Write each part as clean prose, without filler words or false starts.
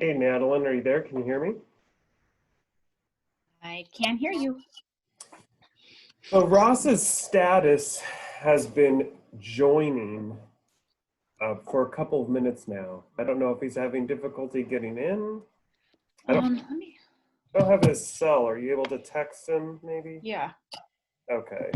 Hey, Madeline, are you there? Can you hear me? I can't hear you. So Ross's status has been joining for a couple of minutes now. I don't know if he's having difficulty getting in. I don't have his cell. Are you able to text him maybe? Yeah. Okay.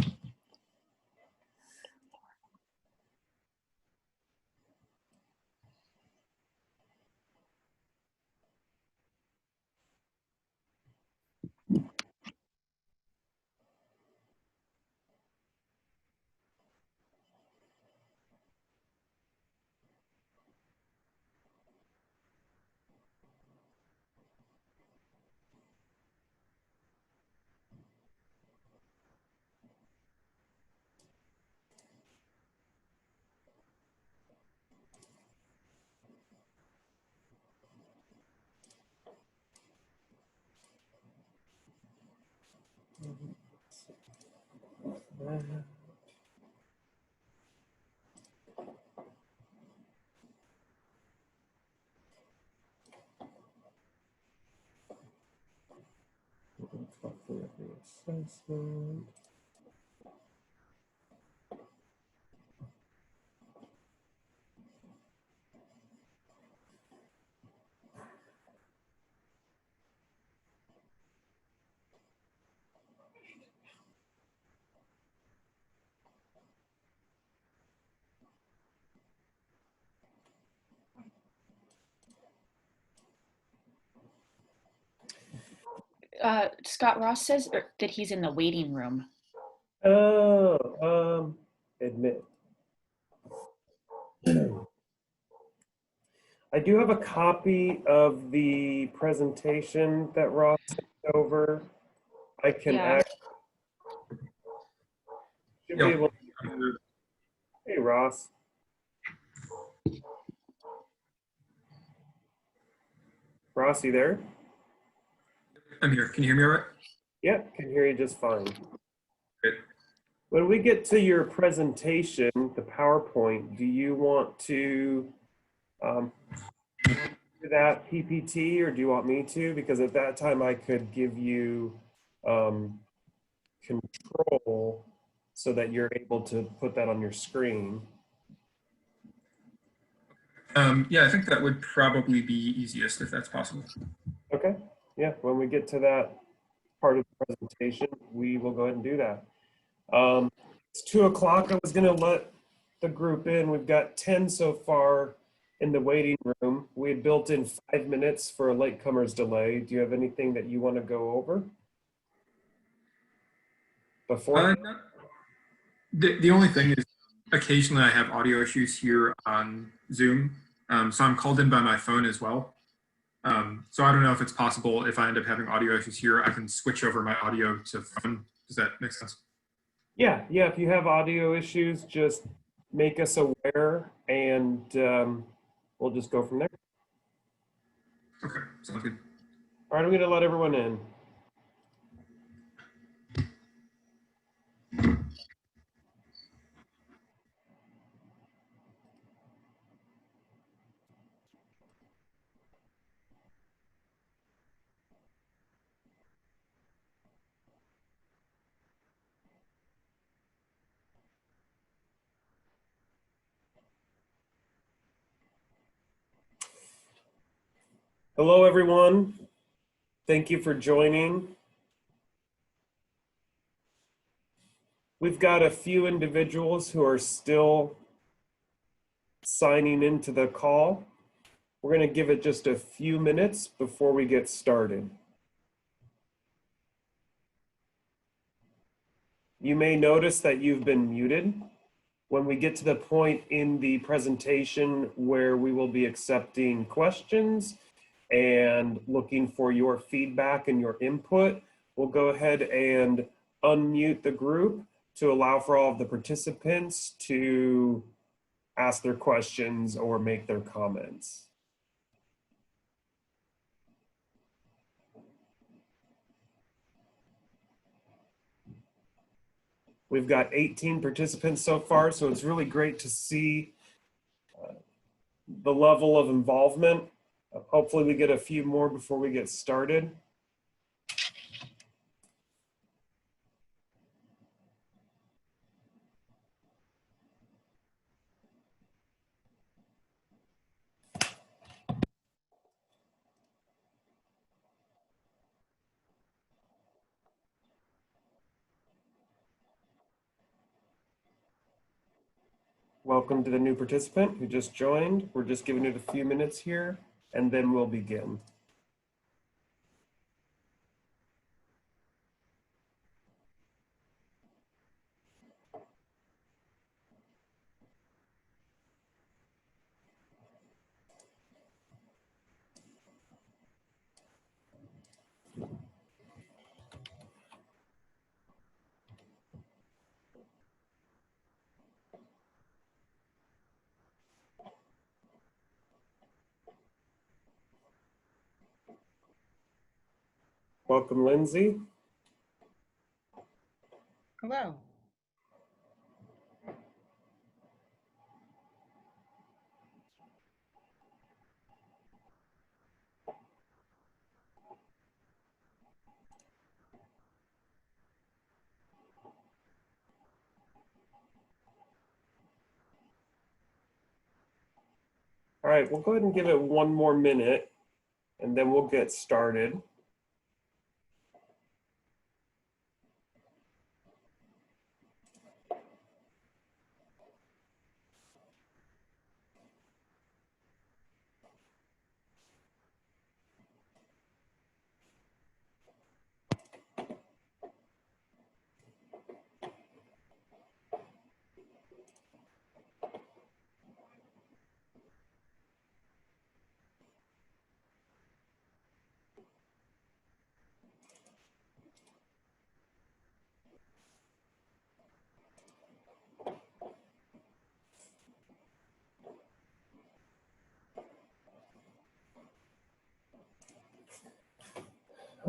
Assessment. Scott Ross says that he's in the waiting room. Oh, admit. I do have a copy of the presentation that Ross sent over. I can should be able to. Hey, Ross. Ross, you there? I'm here. Can you hear me all right? Yep, can hear you just fine. Good. When we get to your presentation, the PowerPoint, do you want to do that PPT or do you want me to? Because at that time I could give you control so that you're able to put that on your screen. Yeah, I think that would probably be easiest if that's possible. Okay. Yeah, when we get to that part of the presentation, we will go ahead and do that. It's 2 o'clock. I was going to let the group in. We've got 10 so far in the waiting room. We had built in 5 minutes for a latecomer's delay. Do you have anything that you want to go over before? The only thing is occasionally I have audio issues here on Zoom. So I'm called in by my phone as well. So I don't know if it's possible if I end up having audio issues here, I can switch over my audio to phone. Does that make sense? Yeah. If you have audio issues, just make us aware and we'll just go from there. Okay, sounds good. All right, I'm going to let everyone in. Hello, everyone. Thank you for joining. We've got a few individuals who are still signing into the call. We're going to give it just a few minutes before we get started. You may notice that you've been muted. When we get to the point in the presentation where we will be accepting questions and looking for your feedback and your input, we'll go ahead and unmute the group to allow for all of the participants to ask their questions or make their comments. We've got 18 participants so far, so it's really great to see the level of involvement. Hopefully we get a few more before we get started. Welcome to the new participant who just joined. We're just giving it a few minutes here, and then we'll begin. Welcome, Lindsay. Hello. All right, we'll go ahead and give it one more minute, and then we'll get started.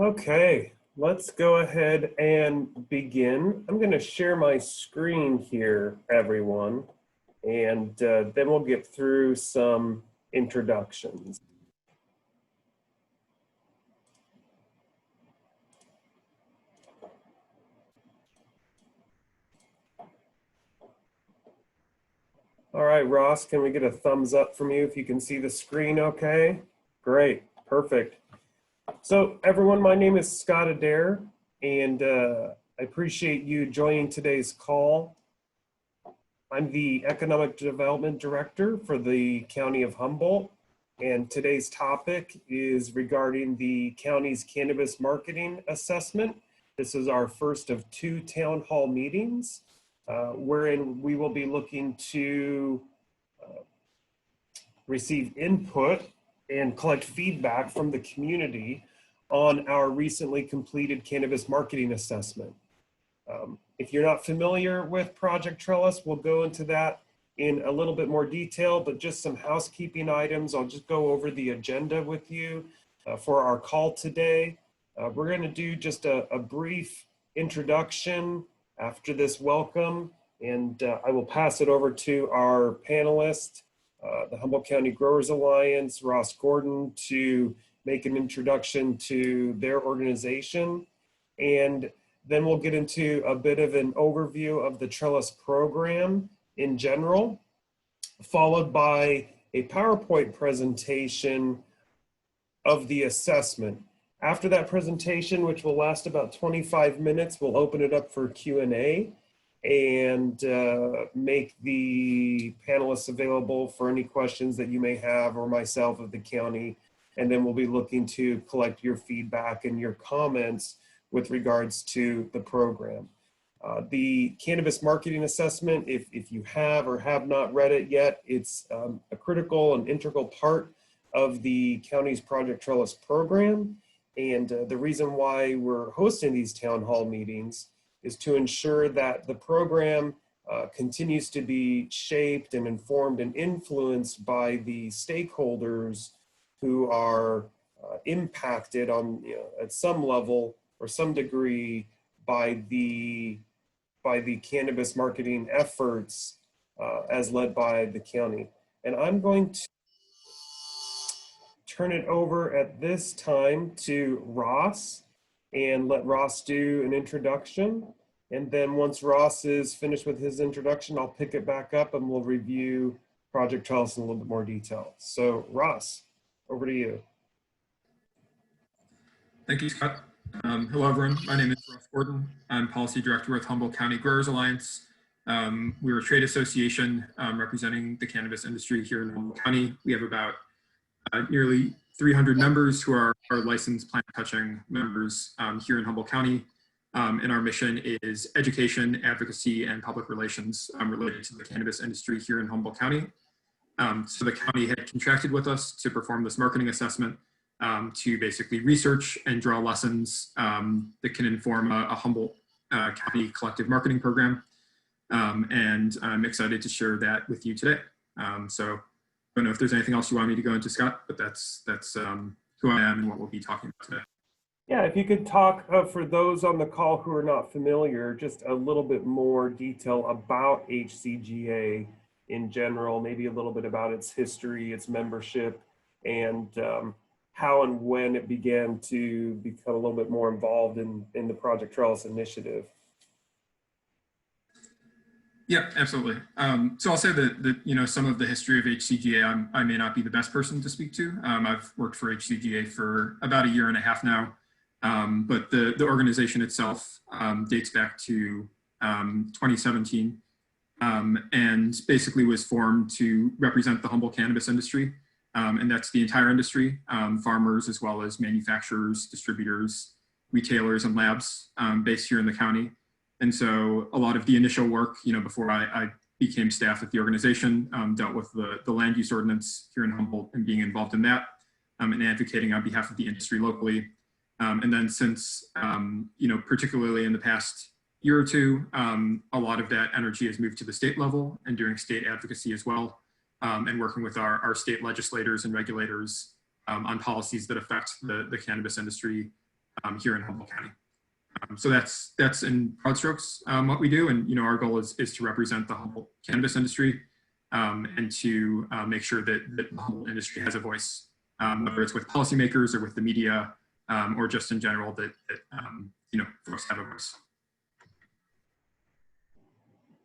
Okay, let's go ahead and begin. I'm going to share my screen here, everyone, and then we'll get through some introductions. All right, Ross, can we get a thumbs up from you if you can see the screen okay? Great, perfect. So everyone, my name is Scott Adair, and I appreciate you joining today's call. I'm the Economic Development Director for the County of Humboldt, and today's topic is regarding the county's Cannabis Marketing Assessment. This is our first of 2 town hall meetings, wherein we will be looking to receive input and collect feedback from the community on our recently completed Cannabis Marketing Assessment. If you're not familiar with Project Trellis, we'll go into that in a little bit more detail, but just some housekeeping items. I'll just go over the agenda with you for our call today. We're going to do just a brief introduction after this welcome, and I will pass it over to our panelist, the Humboldt County Growers Alliance, Ross Gordon, to make an introduction to their organization. And then we'll get into a bit of an overview of the Trellis program in general, followed by a PowerPoint presentation of the assessment. After that presentation, which will last about 25 minutes, we'll open it up for Q&A and make the panelists available for any questions that you may have, or myself of the county. And then we'll be looking to collect your feedback and your comments with regards to the program. The Cannabis Marketing Assessment, if you have or have not read it yet, it's a critical and integral part of the county's Project Trellis program. And the reason why we're hosting these town hall meetings is to ensure that the program continues to be shaped and informed and influenced by the stakeholders who are impacted on, at some level or some degree by the cannabis marketing efforts as led by the county. And I'm going to turn it over at this time to Ross and let Ross do an introduction. And then once Ross is finished with his introduction, I'll pick it back up and we'll review Project Trellis in a little bit more detail. So Ross, over to you. Thank you, Scott. Hello, everyone. My name is Ross Gordon. I'm Policy Director with Humboldt County Growers Alliance. We're a trade association representing the cannabis industry here in Humboldt County. We have about nearly 300 members who are licensed plant touching members here in Humboldt County. And our mission is education, advocacy, and public relations related to the cannabis industry here in Humboldt County. So the county had contracted with us to perform this marketing assessment to basically research and draw lessons that can inform a Humboldt County collective marketing program. And I'm excited to share that with you today. So I don't know if there's anything else you want me to go into, Scott, but that's who I am and what we'll be talking about today. Yeah, if you could talk for those on the call who are not familiar, just a little bit more detail about HCGA in general, maybe a little bit about its history, its membership, and how and when it began to become a little bit more involved in the Project Trellis initiative. Yeah, absolutely. So I'll say that some of the history of HCGA, I may not be the best person to speak to. I've worked for HCGA for about 1.5 years now. But the organization itself dates back to 2017 and basically was formed to represent the Humboldt cannabis industry. And that's the entire industry, farmers as well as manufacturers, distributors, retailers, and labs based here in the county. And so a lot of the initial work, before I became staff at the organization, dealt with the land use ordinance here in Humboldt and being involved in that and advocating on behalf of the industry locally. And then since, particularly in the past year or two, a lot of that energy has moved to the state level and doing state advocacy as well, and working with our state legislators and regulators on policies that affect the cannabis industry here in Humboldt County. So that's in broad strokes what we do. And, our goal is to represent the Humboldt cannabis industry and to make sure that the Humboldt industry has a voice, whether it's with policymakers or with the media, or just in general that folks have a voice.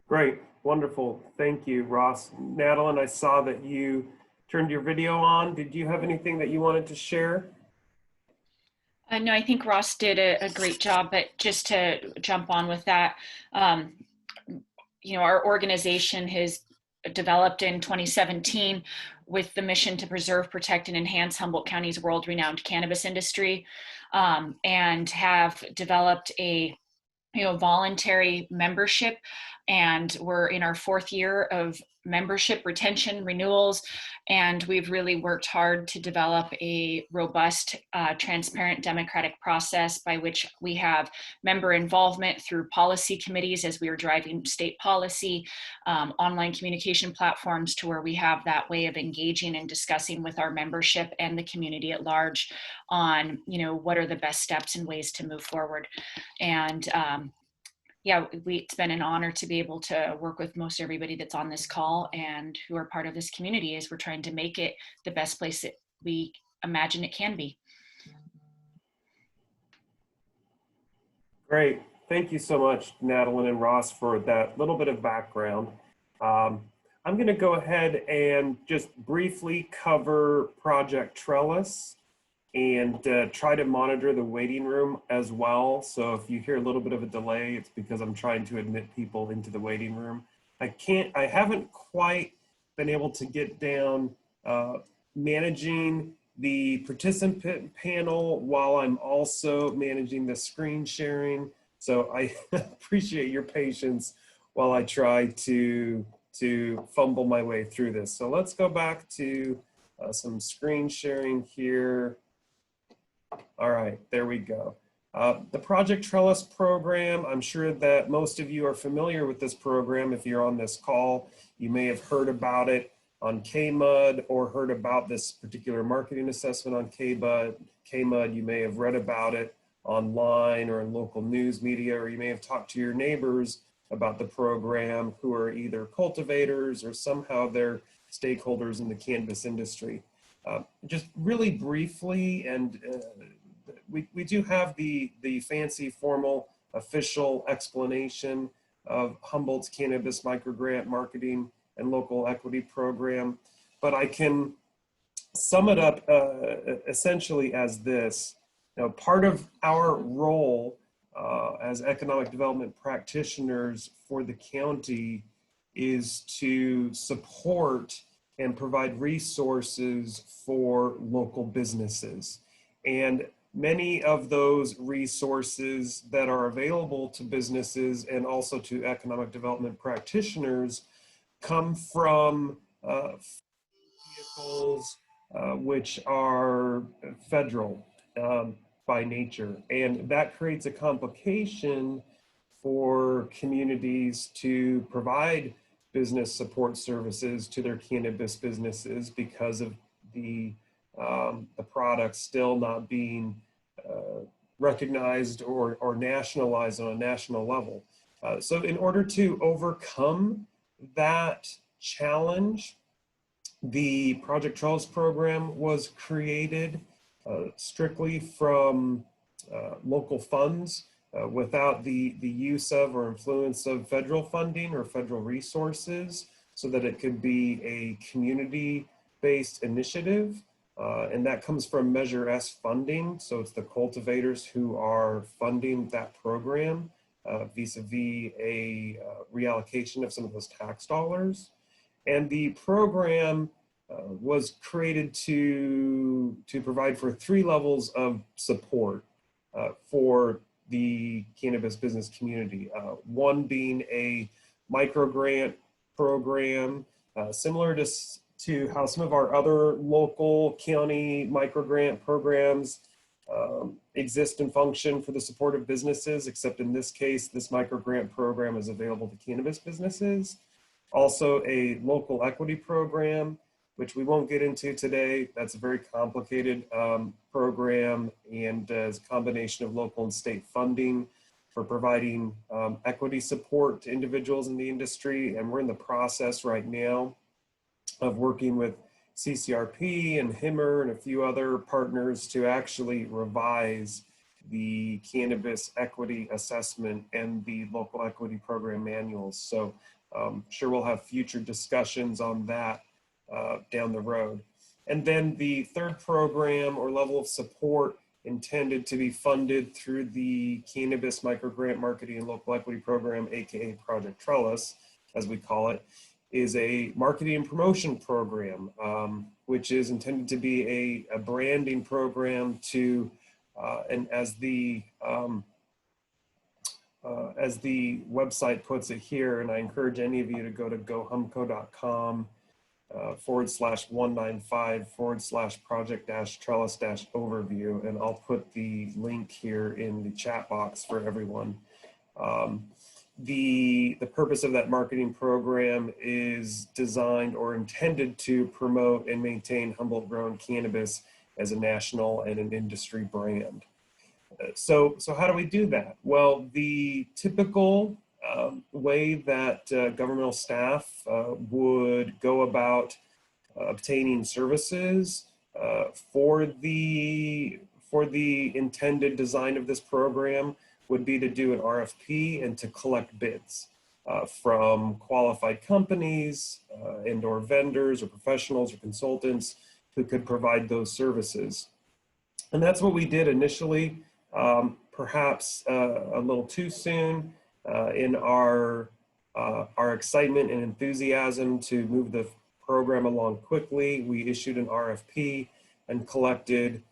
Great, wonderful. Thank you, Ross. Madeline, I saw that you turned your video on. Did you have anything that you wanted to share? No, I think Ross did a great job, but just to jump on with that, our organization has developed in 2017 with the mission to preserve, protect, and enhance Humboldt County's world-renowned cannabis industry, and have developed a voluntary membership, and we're in our 4th year of membership retention renewals, and we've really worked hard to develop a robust, transparent, democratic process by which we have member involvement through policy committees as we are driving state policy, online communication platforms to where we have that way of engaging and discussing with our membership and the community at large on, what are the best steps and ways to move forward. And it's been an honor to be able to work with most everybody that's on this call and who are part of this community as we're trying to make it the best place that we imagine it can be. Great. Thank you so much, Madeline and Ross, for that little bit of background. I'm going to go ahead and just briefly cover Project Trellis and try to monitor the waiting room as well. So if you hear a little bit of a delay, it's because I'm trying to admit people into the waiting room. I haven't quite been able to get down managing the participant panel while I'm also managing the screen sharing. So I appreciate your patience while I try to fumble my way through this. So let's go back to some screen sharing here. All right, there we go. The Project Trellis program, I'm sure that most of you are familiar with this program. If you're on this call, you may have heard about it on KMUD or heard about this particular marketing assessment on KMUD. You may have read about it online or in local news media, or you may have talked to your neighbors about the program who are either cultivators or somehow they're stakeholders in the cannabis industry. Just really briefly, and we do have the fancy formal official explanation of Humboldt's Cannabis Microgrant Marketing and Local Equity Program, but I can sum it up essentially as this. Part of our role as economic development practitioners for the county is to support and provide resources for local businesses. And many of those resources that are available to businesses and also to economic development practitioners come from vehicles which are federal by nature. And that creates a complication for communities to provide business support services to their cannabis businesses because of the product still not being recognized or nationalized on a national level. So in order to overcome that challenge, the Project Trellis program was created strictly from local funds without the use of or influence of federal funding or federal resources, so that it could be a community-based initiative. And that comes from Measure S funding. So it's the cultivators who are funding that program vis-a-vis a reallocation of some of those tax dollars. And the program was created to provide for 3 levels of support for the cannabis business community. One being a micro grant program, similar to how some of our other local county micro grant programs exist and function for the support of businesses, except in this case, this micro grant program is available to cannabis businesses. Also a local equity program, which we won't get into today. That's a very complicated program and is a combination of local and state funding for providing equity support to individuals in the industry. And we're in the process right now of working with CCRP and HIMR and a few other partners to actually revise the Cannabis Equity Assessment and the Local Equity Program manuals. So sure we'll have future discussions on that down the road. And then the third program or level of support intended to be funded through the Cannabis Microgrant Marketing and Local Equity Program, aka Project Trellis, as we call it, is a marketing and promotion program, which is intended to be a branding program to, and as the website puts it here, and I encourage any of you to go to gohumco.com /195/project-trellis-overview, and I'll put the link here in the chat box for everyone. The purpose of that marketing program is designed or intended to promote and maintain Humboldt grown cannabis as a national and an industry brand. So how do we do that? Well, the typical way that governmental staff would go about obtaining services for the intended design of this program would be to do an RFP and to collect bids from qualified companies and or vendors or professionals or consultants who could provide those services. And that's what we did initially, perhaps a little too soon in our excitement and enthusiasm to move the program along quickly. We issued an RFP and collected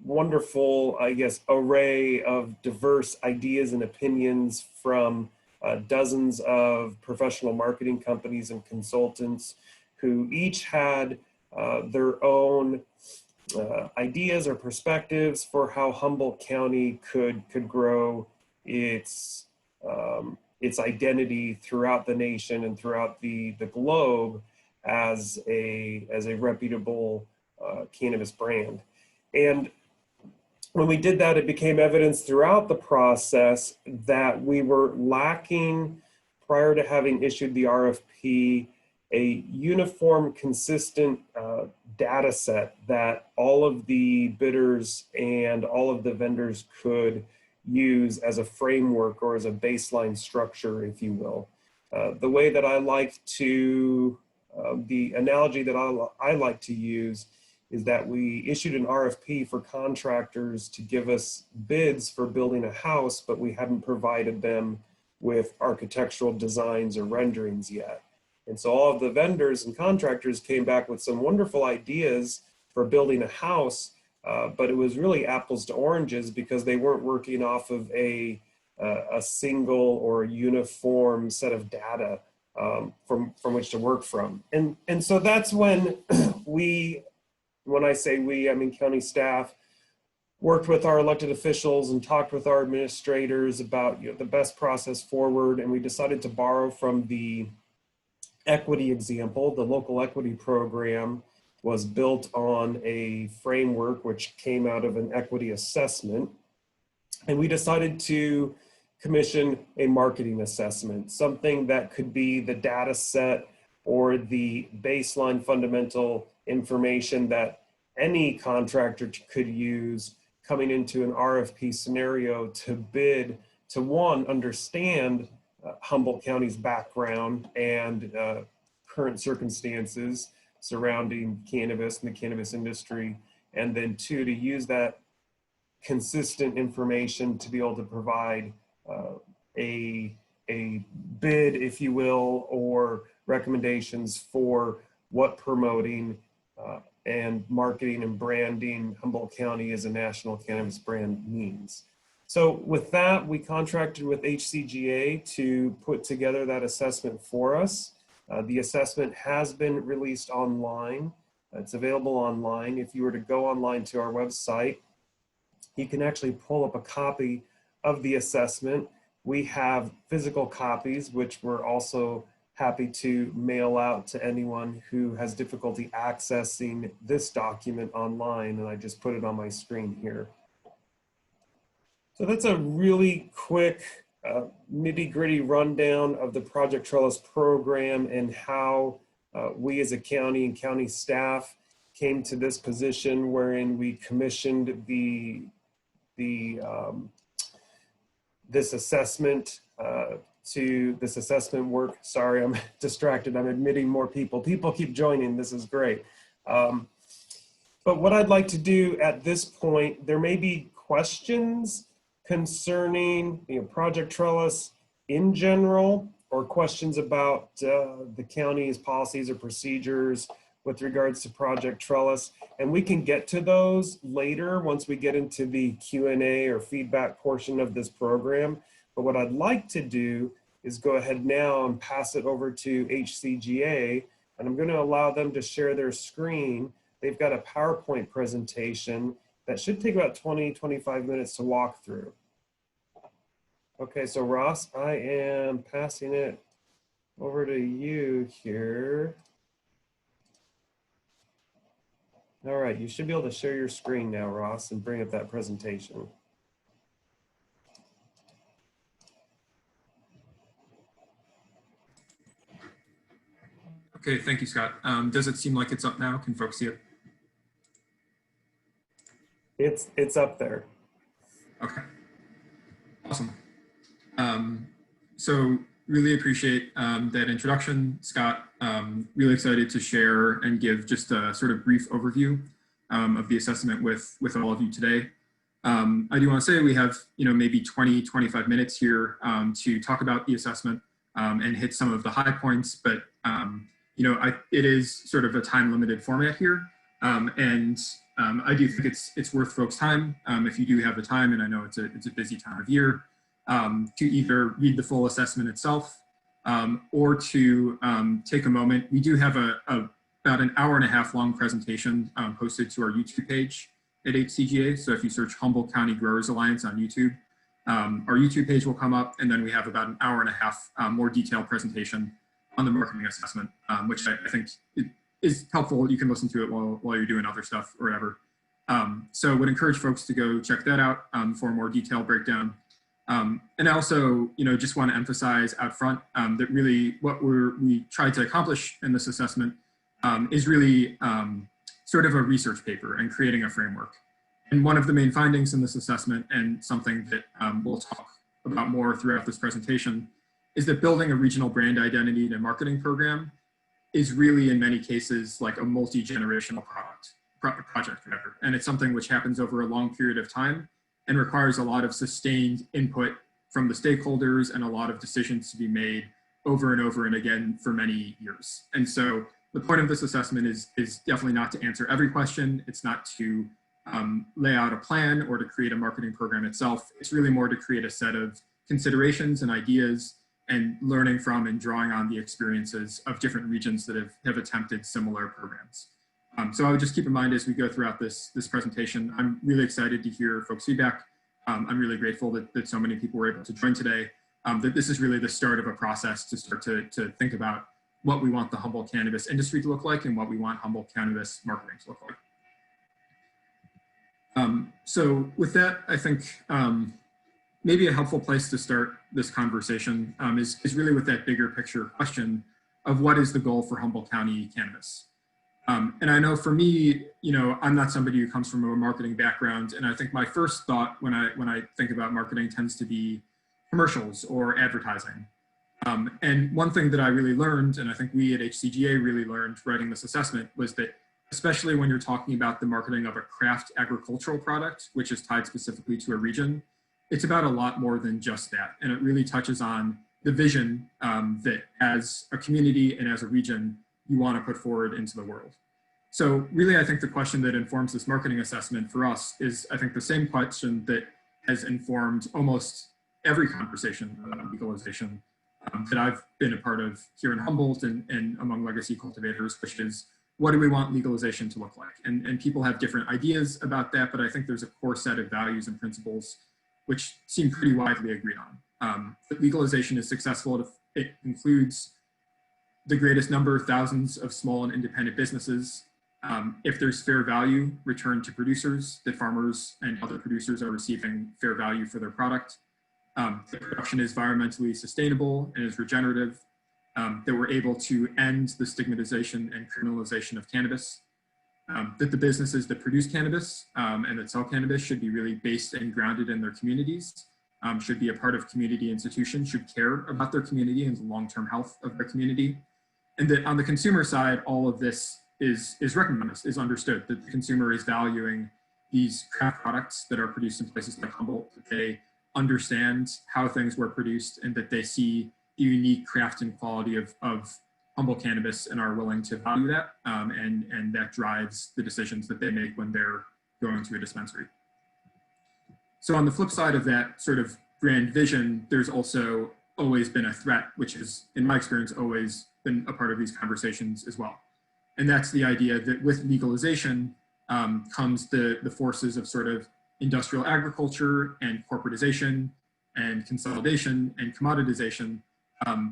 wonderful, I guess, array of diverse ideas and opinions from dozens of professional marketing companies and consultants who each had their own ideas or perspectives for how Humboldt County could grow its identity throughout the nation and throughout the globe as a reputable cannabis brand. And when we did that, it became evidence throughout the process that we were lacking, prior to having issued the RFP, a uniform, consistent data set that all of the bidders and all of the vendors could use as a framework or as a baseline structure, if you will. The way that I like to, the analogy that I like to use is that we issued an RFP for contractors to give us bids for building a house, but we hadn't provided them with architectural designs or renderings yet. And so all of the vendors and contractors came back with some wonderful ideas for building a house, but it was really apples to oranges because they weren't working off of a single or uniform set of data from which to work from. And so that's when when I say we, I mean county staff, worked with our elected officials and talked with our administrators about the best process forward. And we decided to borrow from the equity example. The local equity program was built on a framework which came out of an equity assessment. And we decided to commission a marketing assessment, something that could be the data set or the baseline fundamental information that any contractor could use coming into an RFP scenario to bid to, one, understand Humboldt County's background and current circumstances surrounding cannabis and the cannabis industry, and then two, to use that consistent information to be able to provide a bid, if you will, or recommendations for what promoting and marketing and branding Humboldt County as a national cannabis brand means. So with that, we contracted with HCGA to put together that assessment for us. The assessment has been released online. It's available online. If you were to go online to our website, you can actually pull up a copy of the assessment. We have physical copies, which we're also happy to mail out to anyone who has difficulty accessing this document online, and I just put it on my screen here. So that's a really quick nitty-gritty rundown of the Project Trellis program and how we as a county and county staff came to this position wherein we commissioned this assessment this assessment work. Sorry, I'm distracted. I'm admitting more people. People keep joining. This is great. But what I'd like to do at this point, there may be questions concerning Project Trellis in general, or questions about the county's policies or procedures with regards to Project Trellis. And we can get to those later once we get into the Q&A or feedback portion of this program. But what I'd like to do is go ahead now and pass it over to HCGA, and I'm going to allow them to share their screen. They've got a PowerPoint presentation that should take about 20-25 minutes to walk through. Okay, so Ross, I am passing it over to you here. All right, you should be able to share your screen now, Ross, and bring up that presentation. Okay, thank you, Scott. Does it seem like it's up now? Can folks see it? It's up there. Okay, awesome. So really appreciate that introduction, Scott. Really excited to share and give just a sort of brief overview of the assessment with all of you today. I do want to say we have maybe 20-25 minutes here to talk about the assessment and hit some of the high points, but it is sort of a time-limited format here, and I do think it's worth folks' time if you do have the time, and I know it's a busy time of year, to either read the full assessment itself or to take a moment. We do have about an hour-and-a-half long presentation posted to our YouTube page at HCGA. So if you search Humboldt County Growers Alliance on YouTube, our YouTube page will come up, and then we have about an hour-and-a-half more detailed presentation on the marketing assessment, which I think is helpful. You can listen to it while you're doing other stuff or whatever. So would encourage folks to go check that out for a more detailed breakdown. And I also, just want to emphasize out front that really what we tried to accomplish in this assessment is really sort of a research paper and creating a framework. And one of the main findings in this assessment, and something that we'll talk about more throughout this presentation, is that building a regional brand identity and a marketing program is really, in many cases, like a multi-generational project. And it's something which happens over a long period of time and requires a lot of sustained input from the stakeholders and a lot of decisions to be made over and over and again for many years. And so the point of this assessment is definitely not to answer every question. It's not to lay out a plan or to create a marketing program itself. It's really more to create a set of considerations and ideas and learning from and drawing on the experiences of different regions that have attempted similar programs. So I would just keep in mind as we go throughout this presentation, I'm really excited to hear folks' feedback. I'm really grateful that so many people were able to join today, that this is really the start of a process to start to think about what we want the Humboldt cannabis industry to look like and what we want Humboldt cannabis marketing to look like. So with that, I think maybe a helpful place to start this conversation is really with that bigger picture question of what is the goal for Humboldt County cannabis. And I know for me, I'm not somebody who comes from a marketing background, and I think my first thought when I think about marketing tends to be commercials or advertising. And one thing that I really learned, and I think we at HCGA really learned writing this assessment, was that especially when you're talking about the marketing of a craft agricultural product, which is tied specifically to a region, it's about a lot more than just that. And it really touches on the vision that as a community and as a region, you want to put forward into the world. So really, I think the question that informs this marketing assessment for us is, I think, the same question that has informed almost every conversation about legalization that I've been a part of here in Humboldt and among legacy cultivators, which is, what do we want legalization to look like? And people have different ideas about that, but I think there's a core set of values and principles which seem pretty widely agreed on. That legalization is successful if it includes the greatest number of thousands of small and independent businesses. If there's fair value returned to producers, that farmers and other producers are receiving fair value for their product. The production is environmentally sustainable and is regenerative. That we're able to end the stigmatization and criminalization of cannabis. That the businesses that produce cannabis and that sell cannabis should be really based and grounded in their communities, should be a part of community institutions, should care about their community and the long-term health of their community. And that on the consumer side, all of this is recognized, is understood, that the consumer is valuing these craft products that are produced in places like Humboldt, that they understand how things were produced and that they see the unique craft and quality of Humboldt cannabis and are willing to value that, and that drives the decisions that they make when they're going to a dispensary. So on the flip side of that sort of grand vision, there's also always been a threat, which has, in my experience, always been a part of these conversations as well. And that's the idea that with legalization comes the forces of sort of industrial agriculture and corporatization and consolidation and commoditization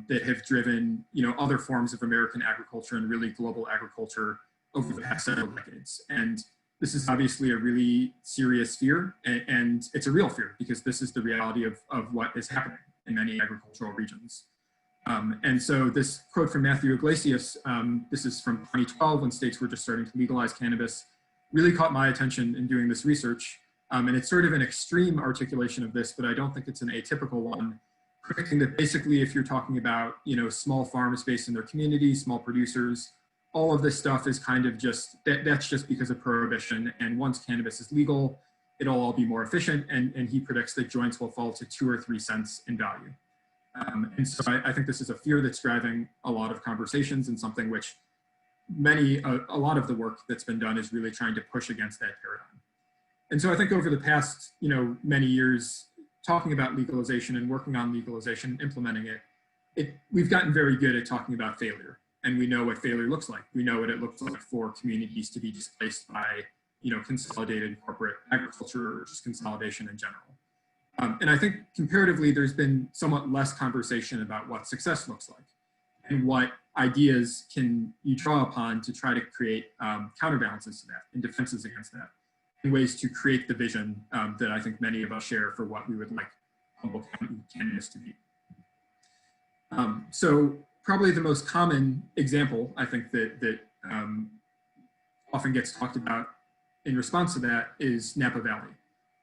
that have driven, other forms of American agriculture and really global agriculture over the past several decades. And this is obviously a really serious fear, and it's a real fear because this is the reality of what is happening in many agricultural regions. And so this quote from Matthew Iglesias, this is from 2012 when states were just starting to legalize cannabis, really caught my attention in doing this research. And it's sort of an extreme articulation of this, but I don't think it's an atypical one, predicting that basically if you're talking about, small farms based in their community, small producers, all of this stuff is kind of just, that's just because of prohibition. And once cannabis is legal, it'll all be more efficient. And he predicts that joints will fall to 2 or 3 cents in value. And so I think this is a fear that's driving a lot of conversations and something which a lot of the work that's been done is really trying to push against that paradigm. And so I think over the past, many years, talking about legalization and working on legalization, implementing it, we've gotten very good at talking about failure. And we know what failure looks like. We know what it looks like for communities to be displaced by, consolidated corporate agriculture or just consolidation in general. And I think comparatively, there's been somewhat less conversation about what success looks like and what ideas can you draw upon to try to create counterbalances to that and defenses against that, and ways to create the vision that I think many of us share for what we would like Humboldt County cannabis to be. So probably the most common example, I think, that often gets talked about in response to that is Napa Valley.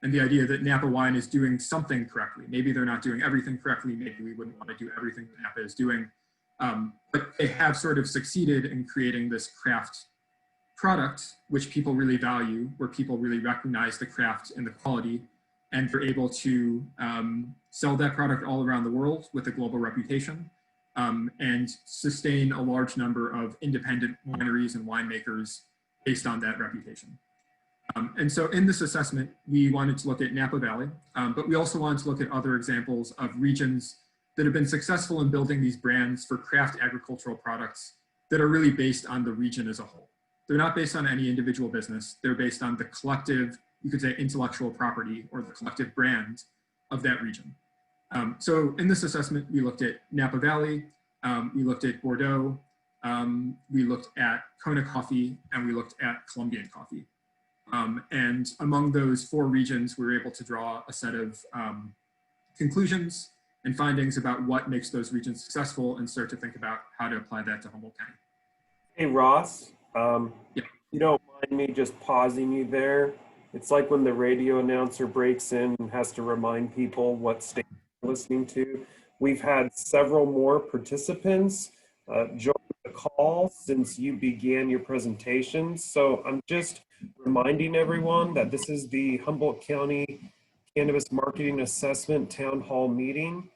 And the idea that Napa wine is doing something correctly. Maybe they're not doing everything correctly. Maybe we wouldn't want to do everything that Napa is doing. But they have sort of succeeded in creating this craft product, which people really value, where people really recognize the craft and the quality, and they're able to sell that product all around the world with a global reputation, and sustain a large number of independent wineries and winemakers based on that reputation. And so in this assessment, we wanted to look at Napa Valley, but we also wanted to look at other examples of regions that have been successful in building these brands for craft agricultural products that are really based on the region as a whole. They're not based on any individual business. They're based on the collective, you could say, intellectual property or the collective brand of that region. So in this assessment, we looked at Napa Valley, we looked at Bordeaux, we looked at Kona coffee, and we looked at Colombian coffee. And among those 4 regions, we were able to draw a set of conclusions and findings about what makes those regions successful and start to think about how to apply that to Humboldt County. Hey, Ross, Yeah. you don't mind me just pausing you there? It's like when the radio announcer breaks in and has to remind people what station they're listening to. We've had several more participants join the call since you began your presentation. So I'm just reminding everyone that this is the Humboldt County Cannabis Marketing Assessment Town Hall meeting,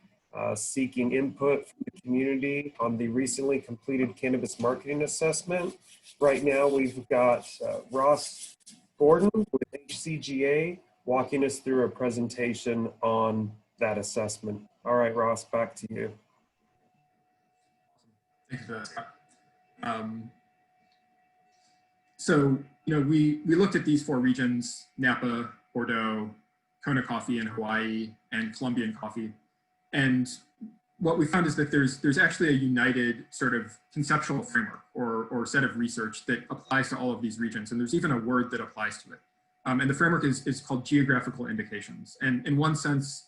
seeking input from the community on the recently completed Cannabis Marketing Assessment. Right now we've got Ross Gordon with HCGA walking us through a presentation on that assessment. All right, Ross, back to you. Thank you for that, Scott. So, we looked at these 4 regions: Napa, Bordeaux, Kona coffee in Hawaii, and Colombian coffee. And what we found is that there's actually a united sort of conceptual framework or set of research that applies to all of these regions. And there's even a word that applies to it. And the framework is called geographical indications. And in one sense,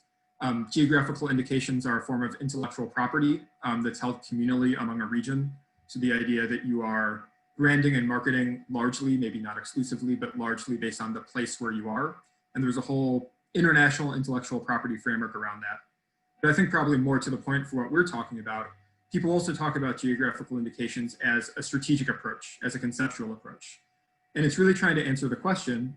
geographical indications are a form of intellectual property that's held communally among a region. So the idea that you are branding and marketing largely, maybe not exclusively, but largely based on the place where you are. And there's a whole international intellectual property framework around that. But I think probably more to the point for what we're talking about, people also talk about geographical indications as a strategic approach, as a conceptual approach. And it's really trying to answer the question,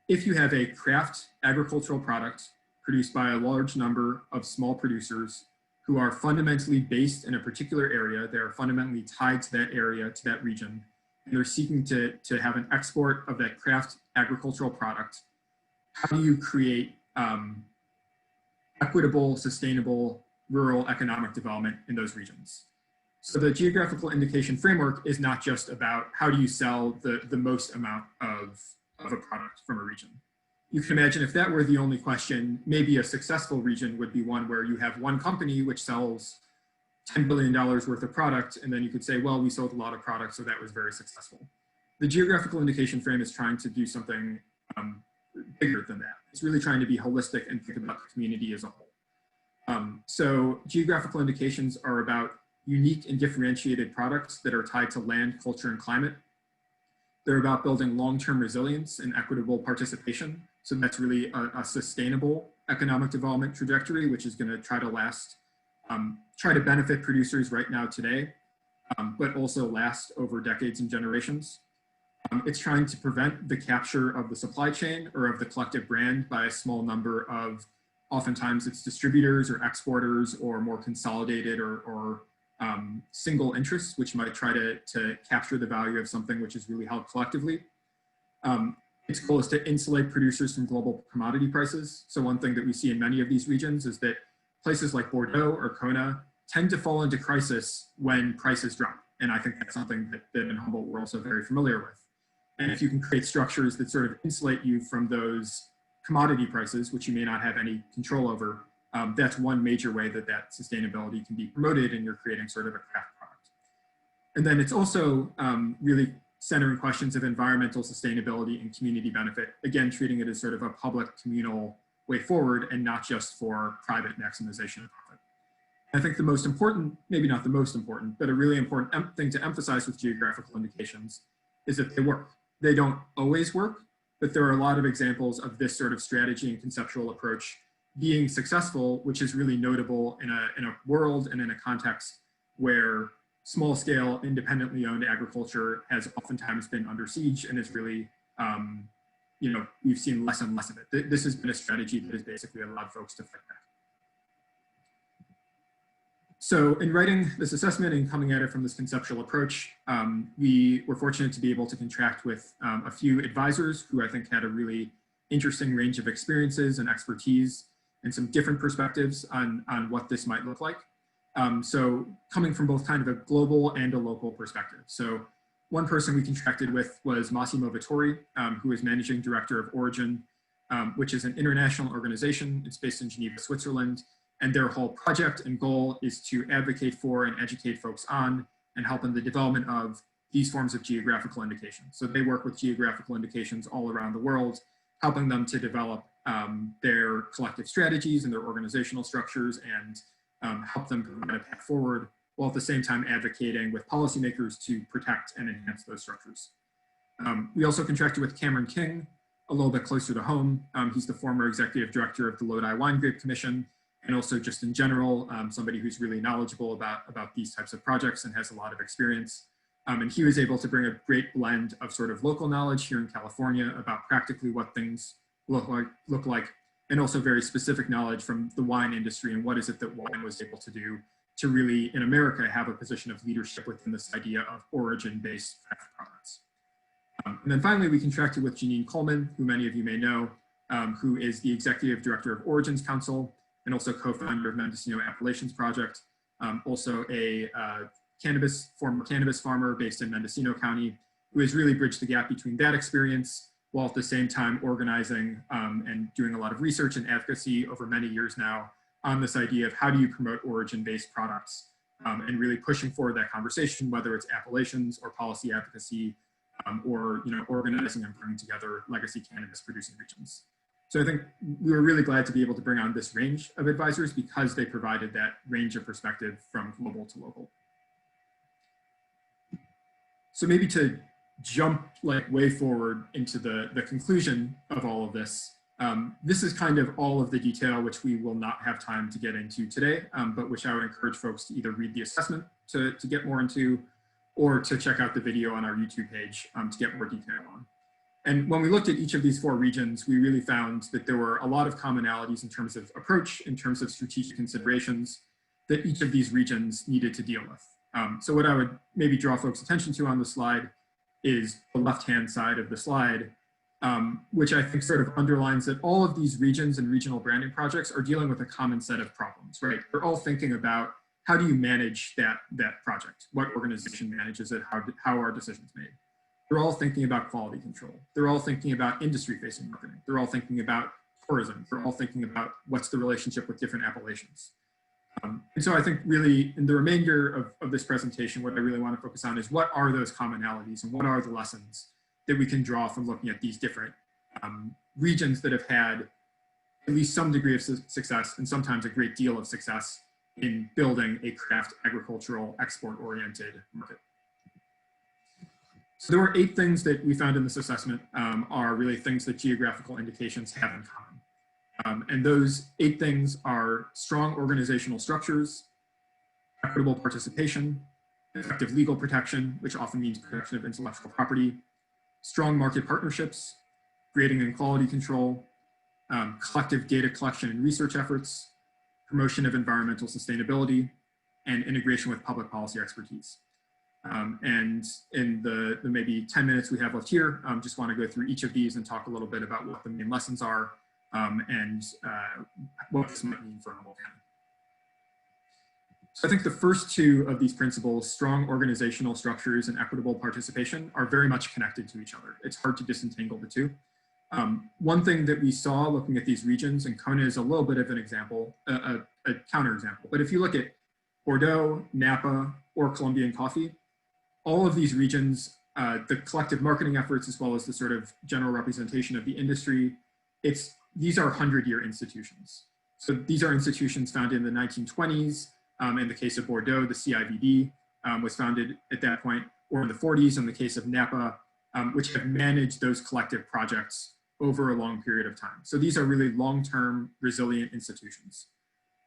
if you have a craft agricultural product produced by a large number of small producers who are fundamentally based in a particular area, they're fundamentally tied to that area, to that region, and they're seeking to have an export of that craft agricultural product, how do you create equitable, sustainable, rural economic development in those regions? So the geographical indication framework is not just about how do you sell the most amount of a product from a region. You can imagine if that were the only question, maybe a successful region would be one where you have one company which sells $10 billion worth of product, and then you could say, well, we sold a lot of products, so that was very successful. The geographical indication frame is trying to do something bigger than that. It's really trying to be holistic and think about the community as a whole. So geographical indications are about unique and differentiated products that are tied to land, culture, and climate. They're about building long-term resilience and equitable participation. So that's really a sustainable economic development trajectory, which is going to try to last, try to benefit producers right now today, but also last over decades and generations. It's trying to prevent the capture of the supply chain or of the collective brand by a small number of, oftentimes it's distributors or exporters or more consolidated or single interests, which might try to capture the value of something which is really held collectively. Its goal is to insulate producers from global commodity prices. So one thing that we see in many of these regions is that places like Bordeaux or Kona tend to fall into crisis when prices drop. And I think that's something that in Humboldt we're also very familiar with. And if you can create structures that sort of insulate you from those commodity prices, which you may not have any control over, that's one major way that sustainability can be promoted, and you're creating sort of a craft product. And then it's also really centering questions of environmental sustainability and community benefit, again, treating it as sort of a public communal way forward and not just for private maximization of profit. I think the most important, maybe not the most important, but a really important thing to emphasize with geographical indications is that they work. they don't always work, but there are a lot of examples of this sort of strategy and conceptual approach being successful, which is really notable in a world and in a context where small scale, independently owned agriculture has oftentimes been under siege and is really, you know, we've seen less and less of it. This has been a strategy that has basically allowed folks to fight back. So in writing this assessment and coming at it from this conceptual approach, we were fortunate to be able to contract with a few advisors who I think had a really interesting range of experiences and expertise and some different perspectives on what this might look like. So coming from both kind of a global and a local perspective. So one person we contracted with was Massimo Vittori, who is Managing Director of Origin, which is an international organization. It's based in Geneva, Switzerland. And their whole project and goal is to advocate for and educate folks on and help in the development of these forms of geographical indications. So they work with geographical indications all around the world, helping them to develop their collective strategies and their organizational structures and help them provide a path forward, while at the same time advocating with policymakers to protect and enhance those structures. We also contracted with Cameron King, a little bit closer to home. He's the former executive director of the Lodi Wine Grape Commission, and also just in general, somebody who's really knowledgeable about these types of projects and has a lot of experience. And he was able to bring a great blend of sort of local knowledge here in California about practically what things look like, and also very specific knowledge from the wine industry and what is it that wine was able to do to really, in America, have a position of leadership within this idea of origin-based products. And then finally, we contracted with Janine Coleman, who many of you may know, who is the executive director of Origins Council, and also co-founder of Mendocino Appellations Project, also a former cannabis farmer based in Mendocino County, who has really bridged the gap between that experience while at the same time organizing and doing a lot of research and advocacy over many years now on this idea of how do you promote origin-based products and really pushing forward that conversation, whether it's appellations or policy advocacy or organizing and bringing together legacy cannabis producing regions. So I think we were really glad to be able to bring on this range of advisors because they provided that range of perspective from global to local. So maybe to jump like way forward into the conclusion of all of this, this is kind of all of the detail which we will not have time to get into today, but which I would encourage folks to either read the assessment to get more into, or to check out the video on our YouTube page to get more detail on. And when we looked at each of these 4 regions, we really found that there were a lot of commonalities in terms of approach, in terms of strategic considerations that each of these regions needed to deal with. So what I would maybe draw folks' attention to on the slide is the left-hand side of the slide, which I think sort of underlines that all of these regions and regional branding projects are dealing with a common set of problems, right? They're all thinking about how do you manage that project? What organization manages it? How are decisions made? They're all thinking about quality control. They're all thinking about industry-facing marketing. They're all thinking about tourism. They're all thinking about what's the relationship with different appellations. And so I think really in the remainder of this presentation, what I really want to focus on is what are those commonalities and what are the lessons that we can draw from looking at these different regions that have had at least some degree of success and sometimes a great deal of success in building a craft agricultural export-oriented market. So there were 8 things that we found in this assessment are really things that geographical indications have in common. And those 8 things are strong organizational structures, equitable participation, effective legal protection, which often means protection of intellectual property, strong market partnerships, grading and quality control, collective data collection and research efforts, promotion of environmental sustainability, and integration with public policy expertise. And in the maybe 10 minutes we have left here, just want to go through each of these and talk a little bit about what the main lessons are and what this might mean for Humboldt County. So I think the first 2 of these principles, strong organizational structures and equitable participation, are very much connected to each other. It's hard to disentangle the 2. One thing that we saw looking at these regions, and Kona is a little bit of an example, a counterexample, but if you look at Bordeaux, Napa, or Colombian coffee, all of these regions, the collective marketing efforts, as well as the sort of general representation of the industry, these are 100-year institutions. So these are institutions founded in the 1920s. In the case of Bordeaux, the CIVD was founded at that point, or in the 40s. In the case of Napa, which have managed those collective projects over a long period of time. So these are really long-term resilient institutions.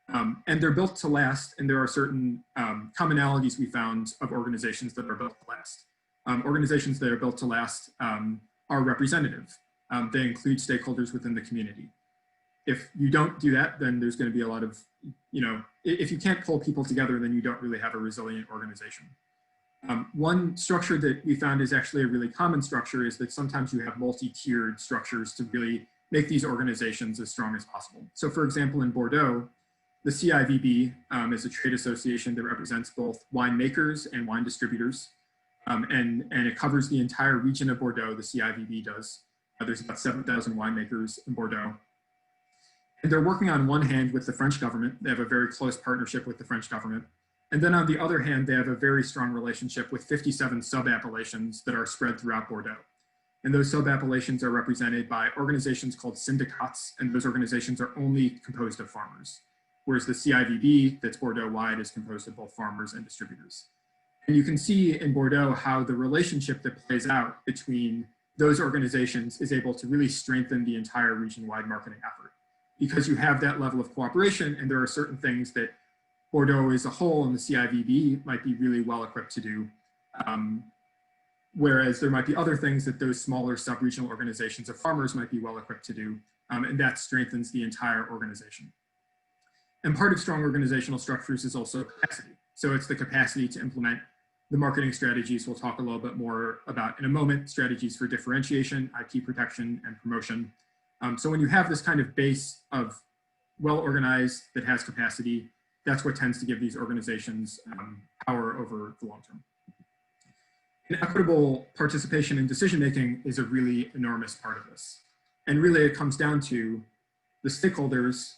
And they're built to last, and there are certain commonalities we found of organizations that are built to last. Organizations that are built to last are representative. They include stakeholders within the community. If you don't do that, then there's going to be a lot of, if you can't pull people together, then you don't really have a resilient organization. One structure that we found is actually a really common structure is that sometimes you have multi-tiered structures to really make these organizations as strong as possible. So for example, in Bordeaux, the CIVB is a trade association that represents both winemakers and wine distributors. And it covers the entire region of Bordeaux, the CIVB does. There's about 7,000 winemakers in Bordeaux. And they're working on one hand with the French government. They have a very close partnership with the French government. And then on the other hand, they have a very strong relationship with 57 sub-appellations that are spread throughout Bordeaux. And those sub-appellations are represented by organizations called syndicats, and those organizations are only composed of farmers. Whereas the CIVB, that's Bordeaux-wide, is composed of both farmers and distributors. And you can see in Bordeaux how the relationship that plays out between those organizations is able to really strengthen the entire region-wide marketing effort. Because you have that level of cooperation, and there are certain things that Bordeaux as a whole and the CIVB might be really well equipped to do. Whereas there might be other things that those smaller sub-regional organizations of farmers might be well equipped to do. And that strengthens the entire organization. And part of strong organizational structures is also capacity. So it's the capacity to implement the marketing strategies we'll talk a little bit more about in a moment, strategies for differentiation, IP protection, and promotion. So when you have this kind of base of well-organized that has capacity, that's what tends to give these organizations power over the long term. And equitable participation in decision-making is a really enormous part of this. And really it comes down to the stakeholders,